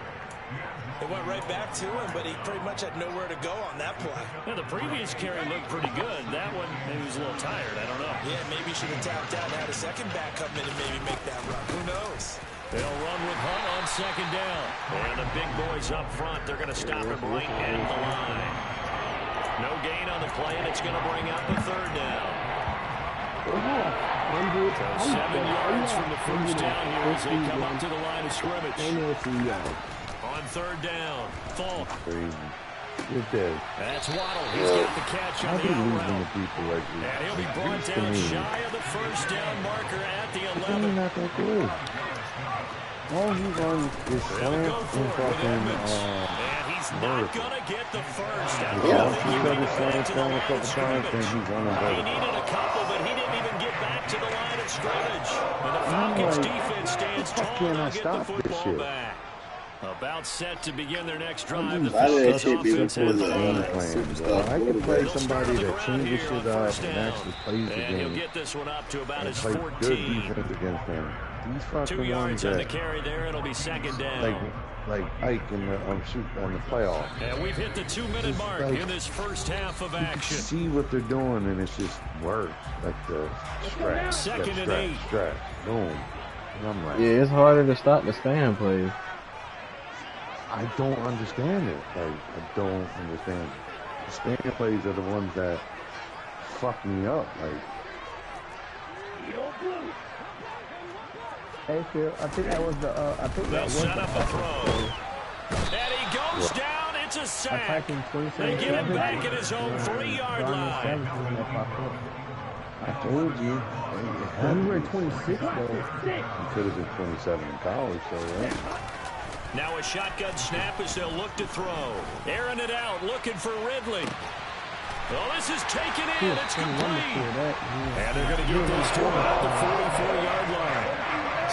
It went right back to him, but he pretty much had nowhere to go on that play. Yeah, the previous carry looked pretty good. That one, maybe he was a little tired. I don't know. Yeah, maybe he should have tapped out and had a second back come in and maybe make that run. Who knows? They'll run with Hunt on second down. And the big boys up front, they're going to stop him right at the line. No gain on the play, and it's going to bring up a 3rd down. So 7 yards from the first down here as they come up to the line of scrimmage. On 3rd down, Falk. You're dead. That's Waddle. He's got the catch on the out route. People like this. And he'll be brought down shy of the first down marker at the 11. Not that good. All he runs is slant and fucking and he's not going to get the first. I don't think he tried to made slant it to the down a line couple of times and scrimmage. he's running better. He needed a couple, but he didn't even get back to the line of scrimmage. And the Falcons defense stands tall to get the football back. About set to begin their next drive. The Falcons offense has the ball. I can play somebody that changes shit up and actually plays the And he'll game. get this one up to about his Play 14. good defense against them. These 2 fucking yards ones on the that, carry there. It'll be second down. like Ike in the on the playoff. And we've hit the 2-minute mark in this first half of action. See what they're doing, and it's just work. Like the stretch, Second and 8. stretch, boom. And I'm like, Yeah, it's harder to stop the spam plays. I don't understand it. Like, I don't understand it. The spam plays are the ones that fuck me up. Like, Hey Phil, I think that was the They'll set up a throw. And he goes down. It's a sack. They get him back at his own 3-yard line. I told you. We were at 26 though. He could have been 27 in college, so yeah. Now a shotgun snap as they'll look to throw. Airing it out, looking for Ridley. Well, this is taken in. It's complete. And they're going to get this to about the 44-yard line.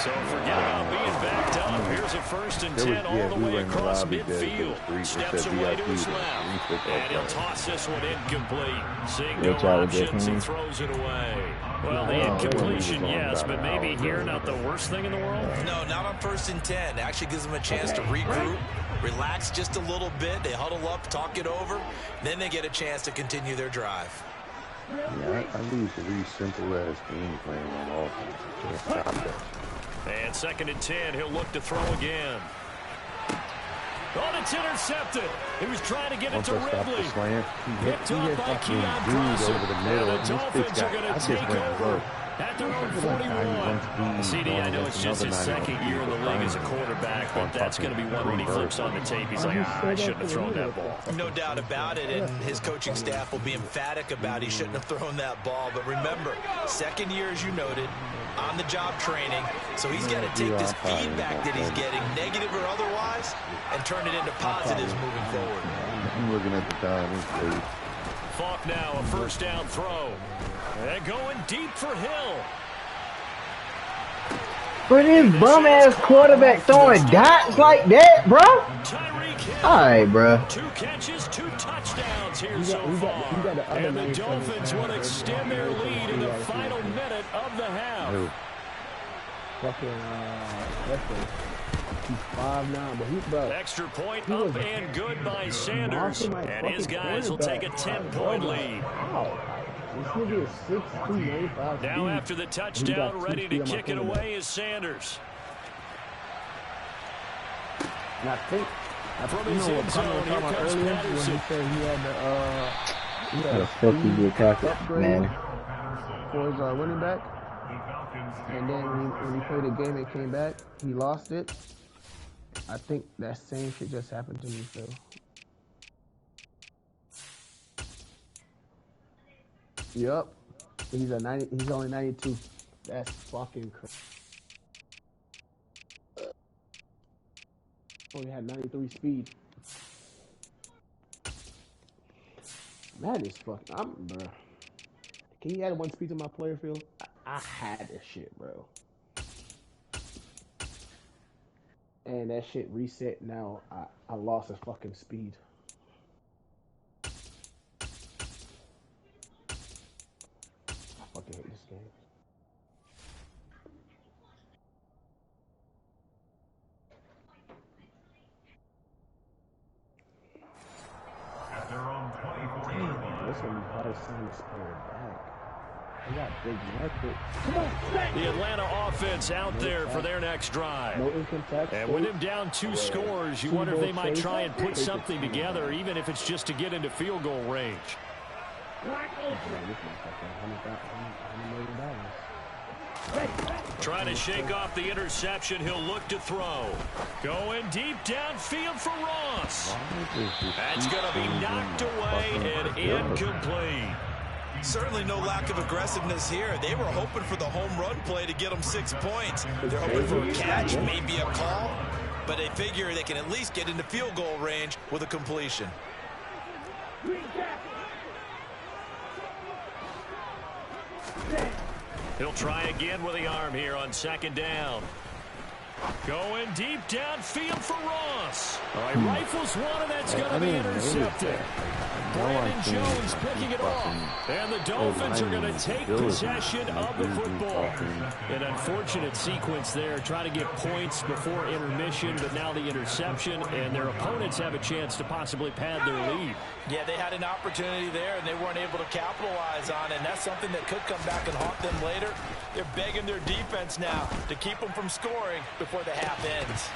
So forget about being backed up. Here's a 1st and 10 all the way across midfield. Steps away to his left. And he'll toss this one incomplete. Seeing no options, he throws it away. Well, the incompletion, yes, but maybe here not the worst thing in the world? No, not on 1st and 10. Actually gives them a chance to regroup, relax just a little bit. They huddle up, talk it over. Then they get a chance to continue their drive. Yeah, I lose a really simple-ass game plan on offense. Can't stop that. And 2nd and 10, he'll look to throw again. Oh, it's intercepted. He was trying to get it to Ridley. Picked up by Keon Prosser. And the Dolphins are going to take over at their own 41. CD, I know it's just his 2nd year in the league as a quarterback, but that's going to be one when he flips on the tape. He's like, I shouldn't have thrown that ball. No doubt about it, and his coaching staff will be emphatic about he shouldn't have thrown that ball. But remember, 2nd year, as you noted, on-the-job training, so he's got to take this feedback that he's getting, negative or otherwise, and turn it into positives moving forward. I'm looking at the time. Falk now, a 1st down throw. And going deep for Hill. For this bum-ass quarterback throwing dots like that, bro? All right, bro. 2 catches, 2 touchdowns here so far. And the Dolphins will extend their lead in the final minute of the half. He's 5'9", but he's about extra point up and good by Sanders. And his guys will take a 10-point lead. This nigga is 6'2", 95. Now after the touchdown, ready to kick it away is Sanders. And I think from his end zone, here comes Patterson. How the fuck you get pocket, man? For his running back. And then when he played a game and came back, he lost it. I think that same shit just happened to me, Phil. Yup. He's only 92. That's fucking crazy. Only had 93 speed. That is fucking. Bro. Can you add 1 speed to my player field? I had this shit, bro. And that shit reset now. I lost his fucking speed. I fucking hate this game. This one you probably seen this player back. They got big market. Come on, the Atlanta offense out there for their next drive. No income tax. And with him down 2 scores, you wonder if they might try and put something together, even if it's just to get into field goal range. Trying to shake off the interception, he'll look to throw. Going deep downfield for Ross. That's going to be knocked away and incomplete. Certainly no lack of aggressiveness here. They were hoping for the home run play to get them 6 points. They're hoping for a catch, maybe a call, but they figure they can at least get into field goal range with a completion. He'll try again with the arm here on 2nd down. Going deep downfield for Ross. He rifles one, and that's going to be intercepted. Brandon Jones picking it off. And the Dolphins are going to take possession of the football. An unfortunate sequence there, trying to get points before intermission, but now the interception, and their opponents have a chance to possibly pad their lead. Yeah, they had an opportunity there, and they weren't able to capitalize on it, and that's something that could come back and haunt them later. They're begging their defense now to keep them from scoring before the half ends.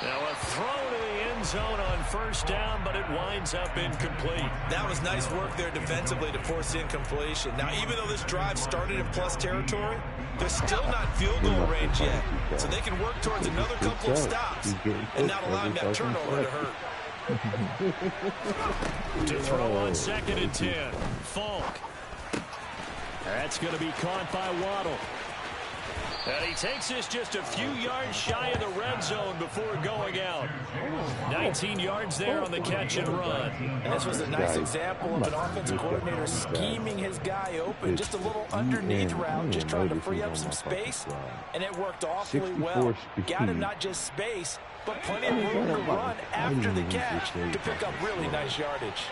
Now a throw to the end zone on 1st down, but it winds up incomplete. That was nice work there defensively to force incompletion. Now, even though this drive started in plus territory, they're still not field goal range yet. So they can work towards another couple of stops and not allowing that turnover to hurt. To throw on 2nd and 10. Falk. That's going to be caught by Waddle. And he takes this just a few yards shy of the red zone before going out. 19 yards there on the catch and run. And this was a nice example of an offensive coordinator scheming his guy open. Just a little underneath route, just trying to free up some space. And it worked awfully well. Got him not just space, but plenty of room to run after the catch to pick up really nice yardage.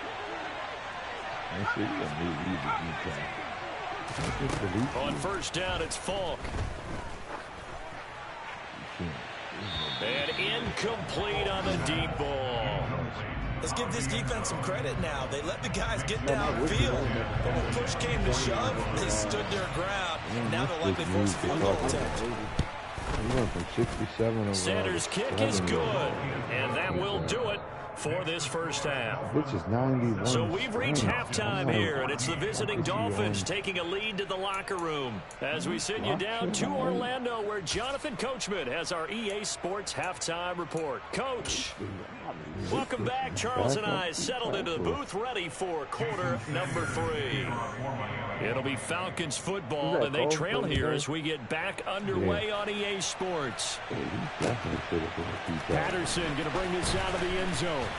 On first down, it's Falk. And incomplete on the deep ball. Let's give this defense some credit now. They let the guys get downfield, but when push came to shove, they stood their ground. Now they'll likely force a field goal attempt. Sanders' kick is good, and that will do it for this first half. Which is 91. So we've reached halftime here, and it's the visiting Dolphins taking a lead to the locker room as we send you down to Orlando, where Jonathan Coachman has our EA Sports halftime report. Coach, welcome back. Charles and I settled into the booth, ready for quarter number 3. It'll be Falcons football, and they trail here as we get back underway on EA Sports. Patterson going to bring this out of the end zone.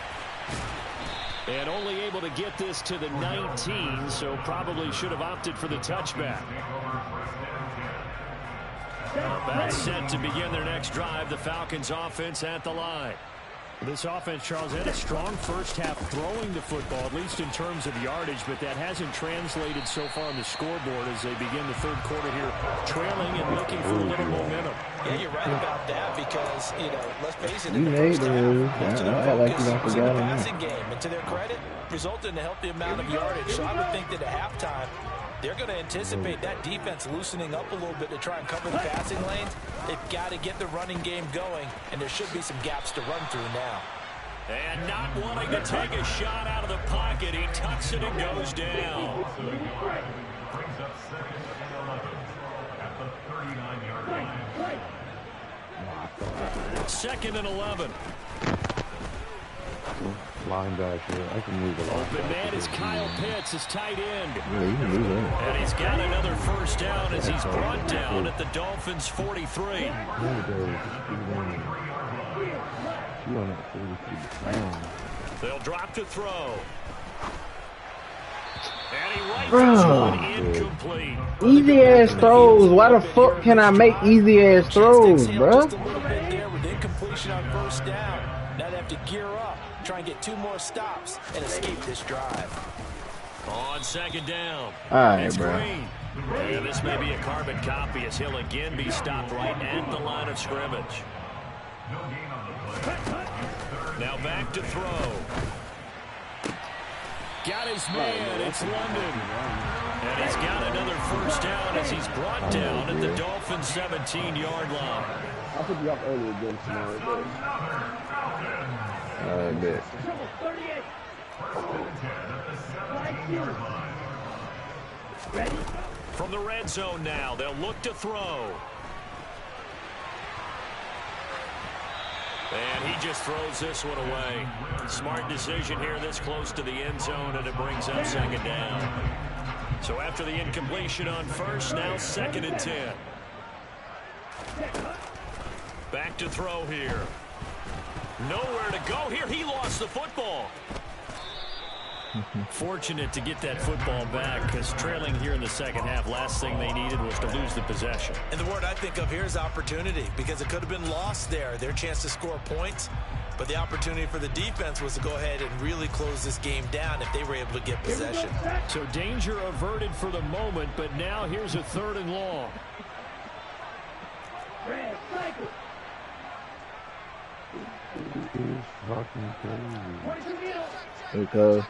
And only able to get this to the 19, so probably should have opted for the touchback. About set to begin their next drive, the Falcons offense at the line. This offense, Charles, had a strong first half throwing the football, at least in terms of yardage, but that hasn't translated so far on the scoreboard as they begin the third quarter here, trailing and looking for a little momentum. Yeah, you're right about that because, let's face it, in the first half, most of their focus was in the passing game. And to their credit, resulted in a healthy amount of yardage. So I would think that at halftime, they're going to anticipate that defense loosening up a little bit to try and cover the passing lanes. They've got to get the running game going, and there should be some gaps to run through now. And not wanting to take a shot out of the pocket, he tucks it and goes down. Second and 11. Linebacker. I can move it off. Open man is Kyle Pitts, his tight end. Yeah, you can move it. And he's got another first down as he's brought down at the Dolphins' 43. They'll drop to throw. And he writes one incomplete. Easy ass throws. Why the fuck can I make easy ass throws, bro? Just a little bit there with incompletion on first down. Now they have to gear up, try and get 2 more stops, and escape this drive. On second down. All right, it's bro. Green. And this may be a carbon copy as he'll again be stopped right at the line of scrimmage. Now back to throw. Got his man. It's London. And he's got another first down as he's brought down at the Dolphins' 17-yard line. I'll put you up early again tomorrow. I bet. From the red zone now, they'll look to throw. And he just throws this one away. Smart decision here this close to the end zone, and it brings up second down. So after the incompletion on first, now second and 10. Back to throw here. Nowhere to go here. He lost the football. Fortunate to get that football back because trailing here in the second half, last thing they needed was to lose the possession. And the word I think of here is opportunity because it could have been lost there, their chance to score points. But the opportunity for the defense was to go ahead and really close this game down if they were able to get possession. So danger averted for the moment, but now here's a 3rd and long. Because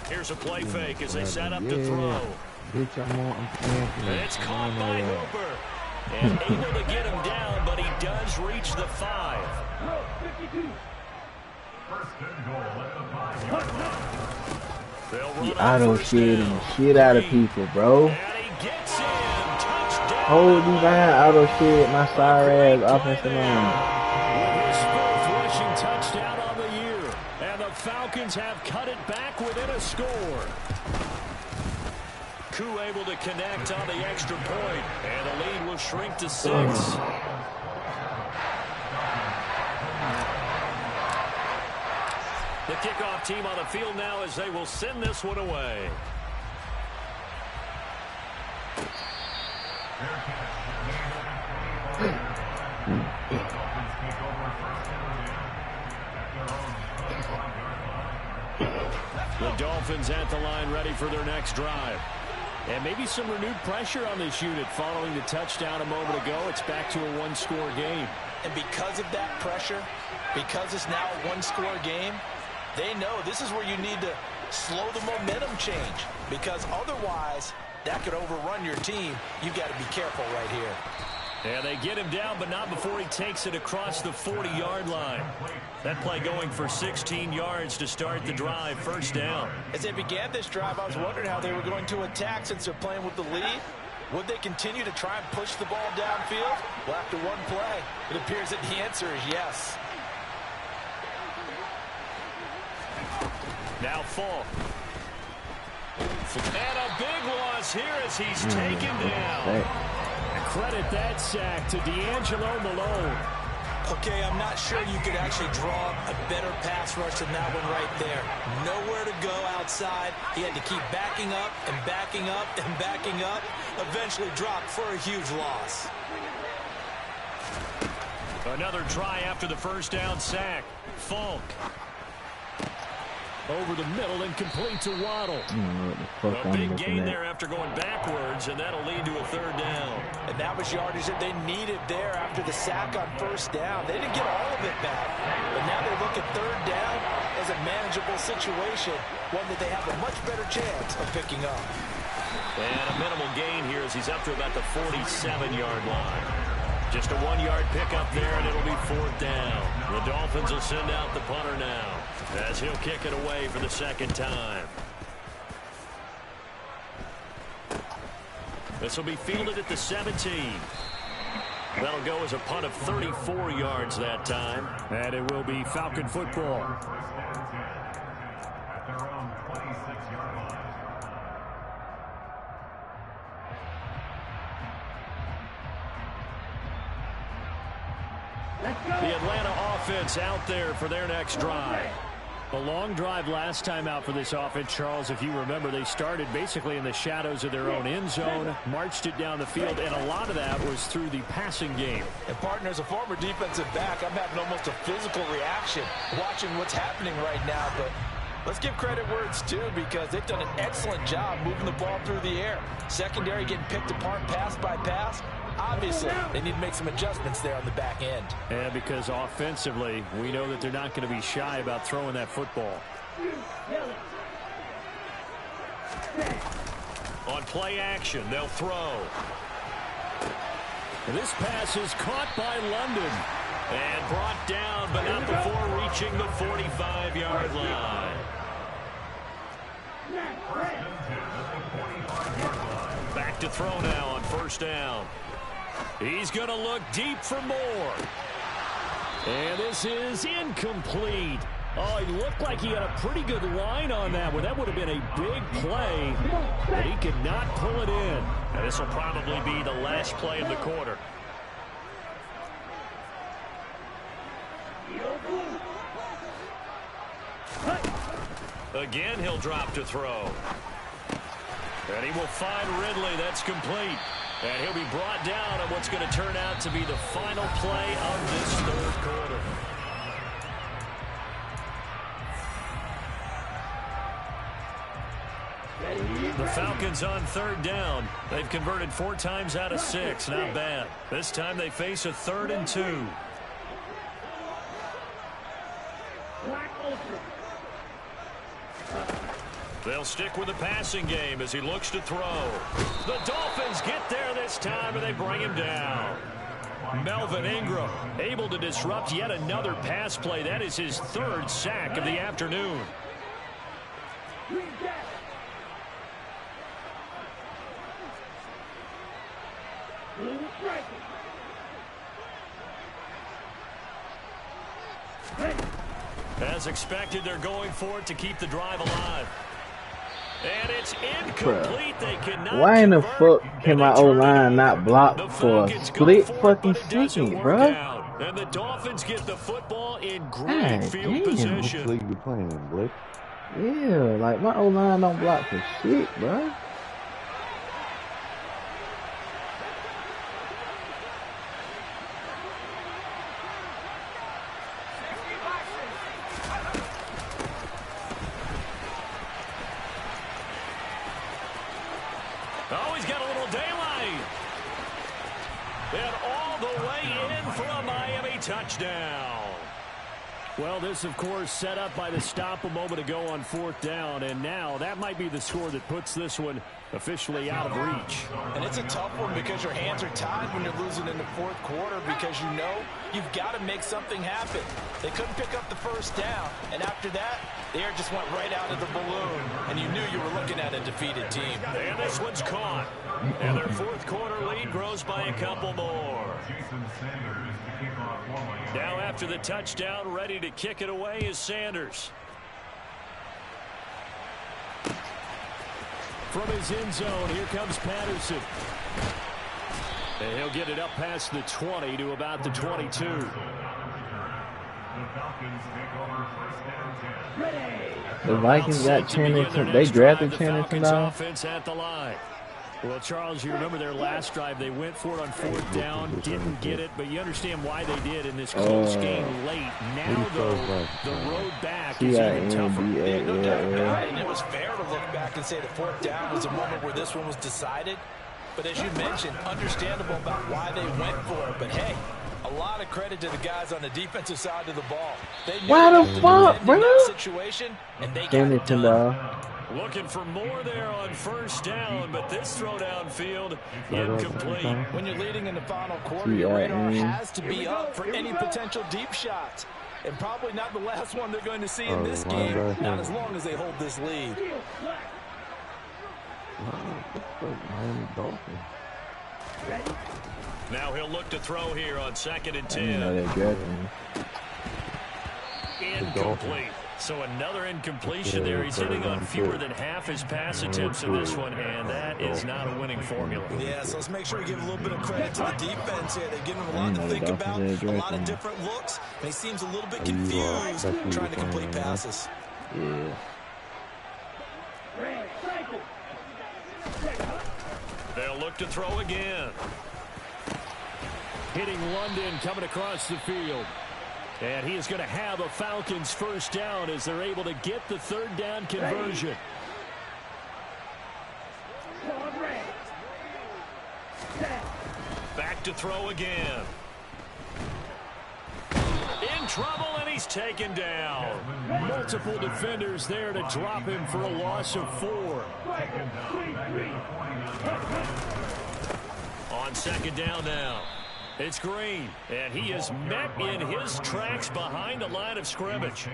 here's a play fake as they set up to throw. It's caught by Hooper. And able to get him down, but he does reach the 5. he auto-shit and shit out of people, bro. And he gets in. Touchdown. Hold these behind auto-shit my sorry ass offensive line. His 4th rushing touchdown on the year. And the Falcons have cut it back within a score. Koo able to connect on the extra point, and the lead will shrink to 6. The kickoff team on the field now as they will send this one away. The Dolphins at the line ready for their next drive. And maybe some renewed pressure on this unit following the touchdown a moment ago. It's back to a one-score game. And because of that pressure, because it's now a one-score game, they know this is where you need to slow the momentum change, because otherwise that could overrun your team. You've got to be careful right here. And they get him down, but not before he takes it across the 40-yard line. That play going for 16 yards to start the drive, first down. As they began this drive, I was wondering how they were going to attack since they're playing with the lead. Would they continue to try and push the ball downfield? Well, after one play, it appears that the answer is yes. Now Falk. And a big loss here as he's taken down. Credit that sack to D'Angelo Malone. Okay, I'm not sure you could actually draw a better pass rush than that one right there. Nowhere to go outside. He had to keep backing up and backing up and backing up. Eventually dropped for a huge loss. Another try after the first down sack. Falk. Over the middle and complete to Waddle. A big gain there after going backwards, and that'll lead to a third down. And that was yardage that they needed there after the sack on first down. They didn't get all of it back, but now they look at third down as a manageable situation, one that they have a much better chance of picking up. And a minimal gain here as he's up to about the 47-yard line. Just a 1-yard pickup there, and it'll be fourth down. The Dolphins will send out the punter now as he'll kick it away for the second time. This will be fielded at the 17. That'll go as a punt of 34 yards that time. And it will be Falcon football. The Atlanta offense out there for their next drive. A long drive last time out for this offense, Charles. If you remember, they started basically in the shadows of their own end zone, marched it down the field, and a lot of that was through the passing game. And, partner, as a former defensive back, I'm having almost a physical reaction watching what's happening right now. But let's give credit where it's due, because they've done an excellent job moving the ball through the air. Secondary getting picked apart pass by pass. Obviously, they need to make some adjustments there on the back end. And because offensively, we know that they're not going to be shy about throwing that football. On play action, they'll throw. This pass is caught by London. And brought down, but not before reaching the 45-yard line. Back to throw now on first down. He's going to look deep for more. And this is incomplete. Oh, he looked like he had a pretty good line on that one. That would have been a big play, but he could not pull it in. And this will probably be the last play of the quarter. Again, he'll drop to throw. And he will find Ridley. That's complete. And he'll be brought down on what's going to turn out to be the final play of this third quarter. The Falcons on third down. They've converted 4 times out of 6. Not bad. This time they face a 3rd and 2. They'll stick with the passing game as he looks to throw. The Dolphins get there this time, and they bring him down. Melvin Ingram able to disrupt yet another pass play. That is his 3rd sack of the afternoon. As expected, they're going for it to keep the drive alive. And it's incomplete. They cannot why in the convert, fuck can my O-line not block for a split fucking second, bro? And the Dolphins get the football in great God field damn. position. Which league you playing in, Blitz? Yeah, like my O-line don't block for shit, bro. Oh, he's got a little daylight. And all the way in for a Miami touchdown. Well, this, of course, set up by the stop a moment ago on 4th down, and now that might be the score that puts this one officially out of reach. And it's a tough one because your hands are tied when you're losing in the 4th quarter because you know you've got to make something happen. They couldn't pick up the first down, and after that, the air just went right out of the balloon, and you knew you were looking at a defeated team. And this one's caught. And their 4th quarter lead grows by a couple more. Now after the touchdown, ready to kick it away is Sanders. From his end zone, here comes Patterson. And he'll get it up past the 20 to about the 22. The Vikings got Channing. They drafted Channing offense at the line. Well, Charles, you remember their last drive. They went for it on 4th down, didn't get it, but you understand why they did in this close game late. Now, though, the road back is even tougher. And it was fair to look back and say the 4th down was a moment where this one was decided. But as you mentioned, understandable about why they went for it. But, hey, a lot of credit to the guys on the defensive side of the ball. They knew why the fuck, bro? Situation, and they got it done. Looking for more there on 1st down, but this throw downfield incomplete. When you're leading in the final quarter, your radar has to be up for any potential deep shots. And probably not the last one they're going to see in this game, not as long as they hold this lead. Now he'll look to throw here on 2nd and 10. Incomplete. So another incompletion there. He's hitting on fewer than half his pass attempts in this one, and that is not a winning formula. Yeah, so let's make sure we give a little bit of credit to the defense here. They've given him a lot to think about, a lot of different looks, and he seems a little bit confused trying to complete passes. Yeah. They'll look to throw again. Hitting London coming across the field. And he is going to have a Falcons 1st down as they're able to get the 3rd down conversion. Back to throw again. In trouble, and he's taken down. Multiple defenders there to drop him for a loss of 4. On 2nd down now. It's Green, and he is met in his tracks behind the line of scrimmage.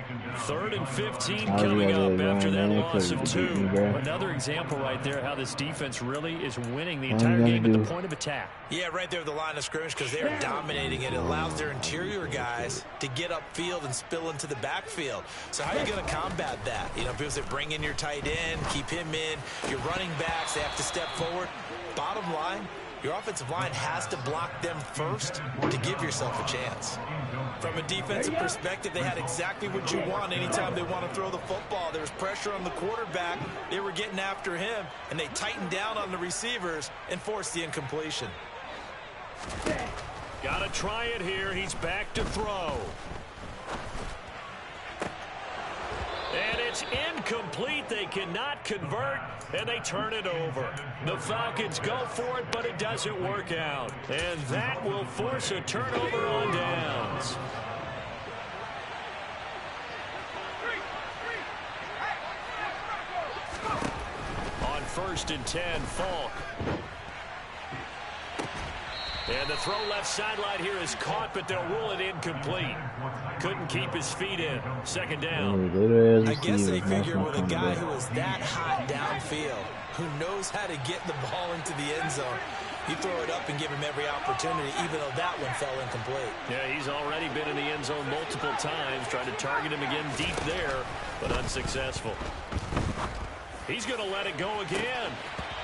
3rd and 15 coming up after that loss of 2. Another example right there how this defense really is winning the entire game at the point of attack. Yeah, right there at the line of scrimmage because they are dominating it. It allows their interior guys to get upfield and spill into the backfield. So how are you going to combat that? You know, because they bring in your tight end, keep him in. Your running backs, they have to step forward. Bottom line, your offensive line has to block them first to give yourself a chance. From a defensive perspective, they had exactly what you want anytime they want to throw the football. There was pressure on the quarterback. They were getting after him, and they tightened down on the receivers and forced the incompletion. Got to try it here. He's back to throw. And it's incomplete. They cannot convert, and they turn it over. The Falcons go for it, but it doesn't work out. And that will force a turnover on downs. On 1st and 10, Falk. And the throw left sideline here is caught, but they'll rule it incomplete. Couldn't keep his feet in. 2nd down. I guess they figure with a guy who is that hot downfield, who knows how to get the ball into the end zone, you throw it up and give him every opportunity, even though that one fell incomplete. Yeah, he's already been in the end zone multiple times, trying to target him again deep there, but unsuccessful. He's going to let it go again.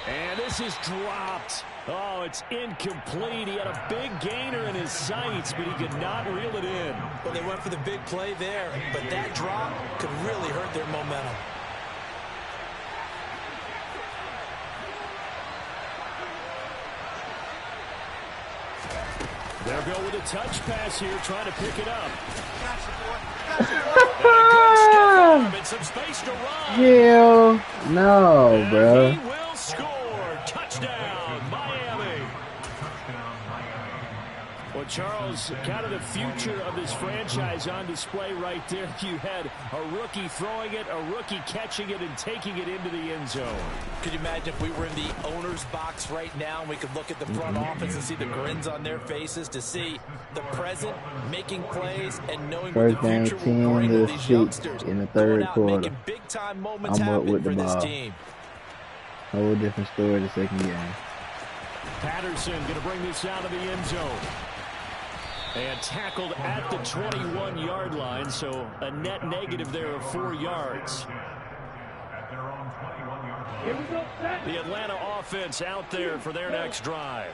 And this is dropped. Oh, it's incomplete. He had a big gainer in his sights, but he could not reel it in. Well, they went for the big play there, but that drop could really hurt their momentum. They'll go with a touch pass here, trying to pick it up. And some space to run. Hell no, bro. He will score. Touchdown, Miami. Well, Charles, kind of the future of this franchise on display right there. You had a rookie throwing it, a rookie catching it, and taking it into the end zone. Could you imagine if we were in the owner's box right now and we could look at the front office and see the grins on their faces, to see the present making plays and knowing what the future will bring to these youngsters in the third quarter. Making big-time moments I'm up happen with the for this ball. team. Whole different story the second game. Patterson going to bring this out of the end zone. And tackled at the 21-yard line, so a net negative there of 4 yards. The Atlanta offense out there for their next drive.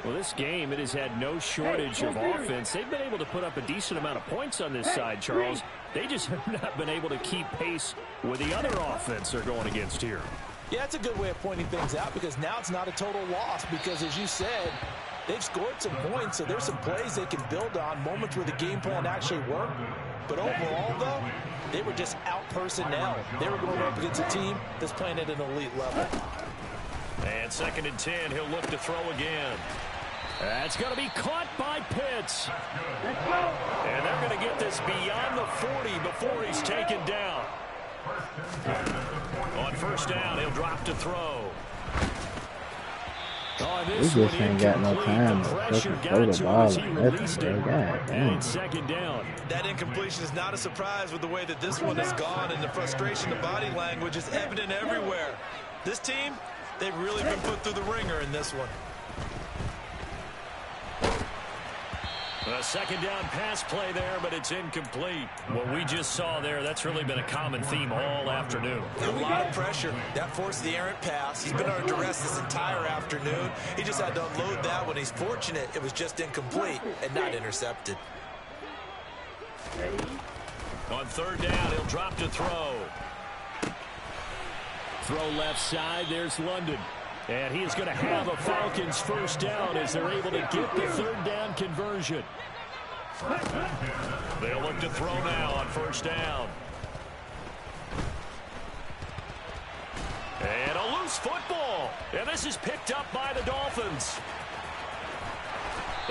Well, this game, it has had no shortage of offense. They've been able to put up a decent amount of points on this side, Charles. They just have not been able to keep pace with the other offense they're going against here. Yeah, it's a good way of pointing things out, because now it's not a total loss, because as you said, they've scored some points, so there's some plays they can build on, moments where the game plan actually worked. But overall, though, they were just out personnel. They were going up against a team that's playing at an elite level. And 2nd and 10, he'll look to throw again. That's going to be caught by Pitts. And they're going to get this beyond the 40 before he's taken down. On 1st down, he'll drop to throw. We just ain't got no time to fucking throw the ball and nothing, bro. God damn. And 2nd down. That incompletion is not a surprise with the way that this one has gone, and the frustration of body language is evident everywhere. This team, they've really been put through the ringer in this one. A 2nd down pass play there, but it's incomplete. What we just saw there, that's really been a common theme all afternoon. A lot of pressure. That forced the errant pass. He's been under duress this entire afternoon. He just had to unload that one. He's fortunate it was just incomplete and not intercepted. On 3rd down, he'll drop to throw. Throw left side, there's London. And he is going to have a Falcons 1st down as they're able to get the 3rd down conversion. They'll look to throw now on 1st down. And a loose football. And this is picked up by the Dolphins.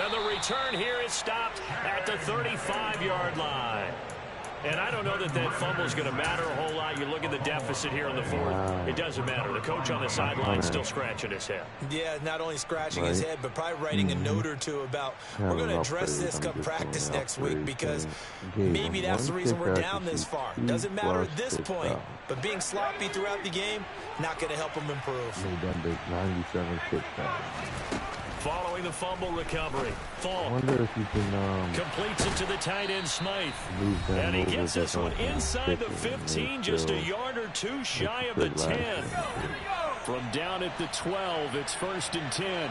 And the return here is stopped at the 35-yard line. And I don't know that that fumble is going to matter a whole lot. You look at the deficit here in the 4th. It doesn't matter. The coach on the sideline still scratching his head. Yeah, not only scratching his head, but probably writing a note or two about we're going to address this come practice next week, because maybe that's the reason we're down this far. Doesn't matter at this point, but being sloppy throughout the game, not going to help them improve. 97 kick back. Following the fumble recovery, Fall I wonder if you can completes it to the tight end Smythe, and he gets this one inside the 15, just a yard or two shy of the 10. From down at the 12, it's 1st and 10.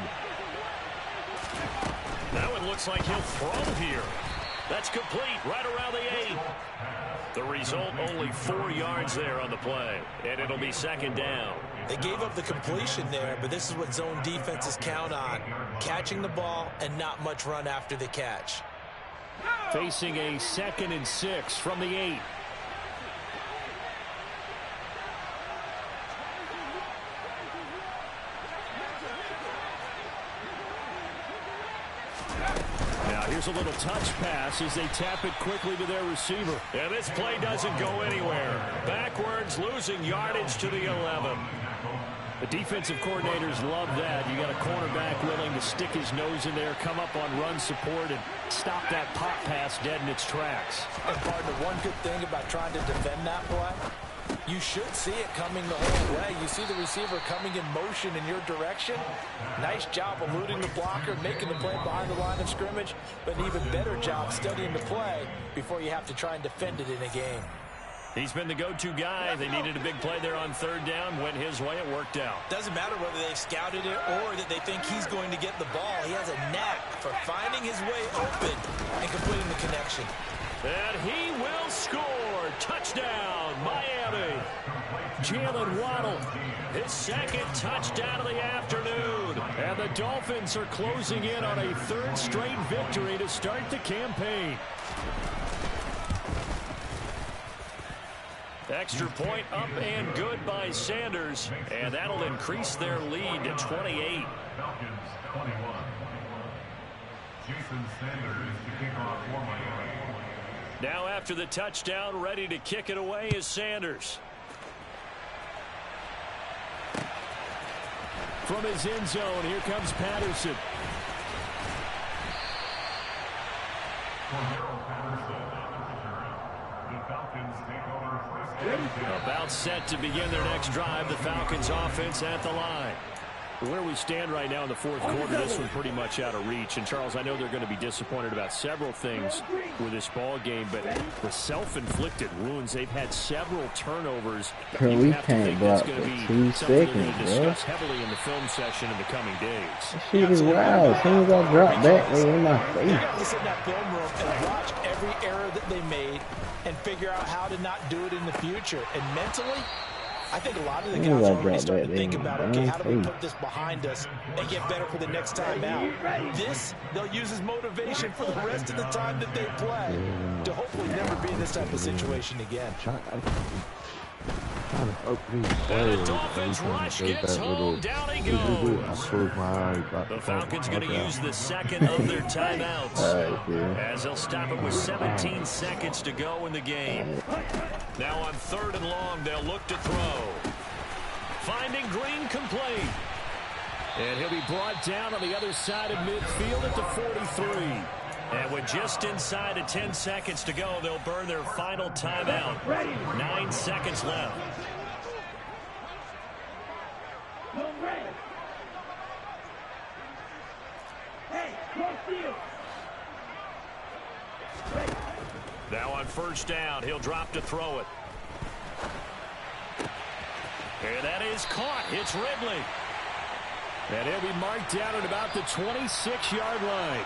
That one looks like he'll throw here. That's complete right around the 8. The result, only 4 yards there on the play, and it'll be 2nd down. They gave up the completion there, but this is what zone defenses count on. Catching the ball and not much run after the catch. Facing a 2nd and 6 from the 8. Now here's a little touch pass as they tap it quickly to their receiver. And this play doesn't go anywhere. Backwards, losing yardage to the 11. The defensive coordinators love that. You got a cornerback willing to stick his nose in there, come up on run support, and stop that pop pass dead in its tracks. And partner, one good thing about trying to defend that play, you should see it coming the whole way. You see the receiver coming in motion in your direction. Nice job eluding the blocker, making the play behind the line of scrimmage, but an even better job studying the play before you have to try and defend it in a game. He's been the go-to guy. They needed a big play there on third down. Went his way. It worked out. Doesn't matter whether they've scouted it or that they think he's going to get the ball. He has a knack for finding his way open and completing the connection. And he will score. Touchdown, Miami. Jalen Waddle, his second touchdown of the afternoon. And the Dolphins are closing in on a third straight victory to start the campaign. Extra point up and good by Sanders. And that'll increase their lead to 28. Falcons 21. Jason Sanders to kick off for Miami. Now after the touchdown, ready to kick it away is Sanders. From his end zone, here comes Patterson. About set to begin their next drive. The Falcons offense at the line. Where we stand right now in the fourth quarter, this one's pretty much out of reach. And, Charles, I know they're going to be disappointed about several things with this ball game, but the self-inflicted wounds, they've had several turnovers. Bro, we can't block for 2 seconds, bro. Discuss heavily in the film session in the coming days. This shit is wild. As soon as I drop back, they in my face. You have to sit in that film room and watch every error that they made and figure out how to not do it in the future. And mentally, I think a lot of the guys are already starting to think about, okay, how do we put this behind us and get better for the next time out? This, they'll use as motivation for the rest of the time that they play to hopefully never be in this type of situation again. And the Dolphins rush gets home. Down he goes. The Falcons going to use the second of their timeouts as they'll stop it with 17 seconds to go in the game. Now on 3rd and long, they'll look to throw. Finding Green complete. And he'll be brought down on the other side of midfield at the 43. And with just inside of 10 seconds to go, they'll burn their final timeout. 9 seconds left. Now on 1st down, he'll drop to throw it. And that is caught. It's Ridley. And he'll be marked down at about the 26-yard line.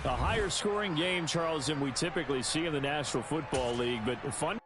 A higher scoring game, Charles, than we typically see in the National Football League, but fun.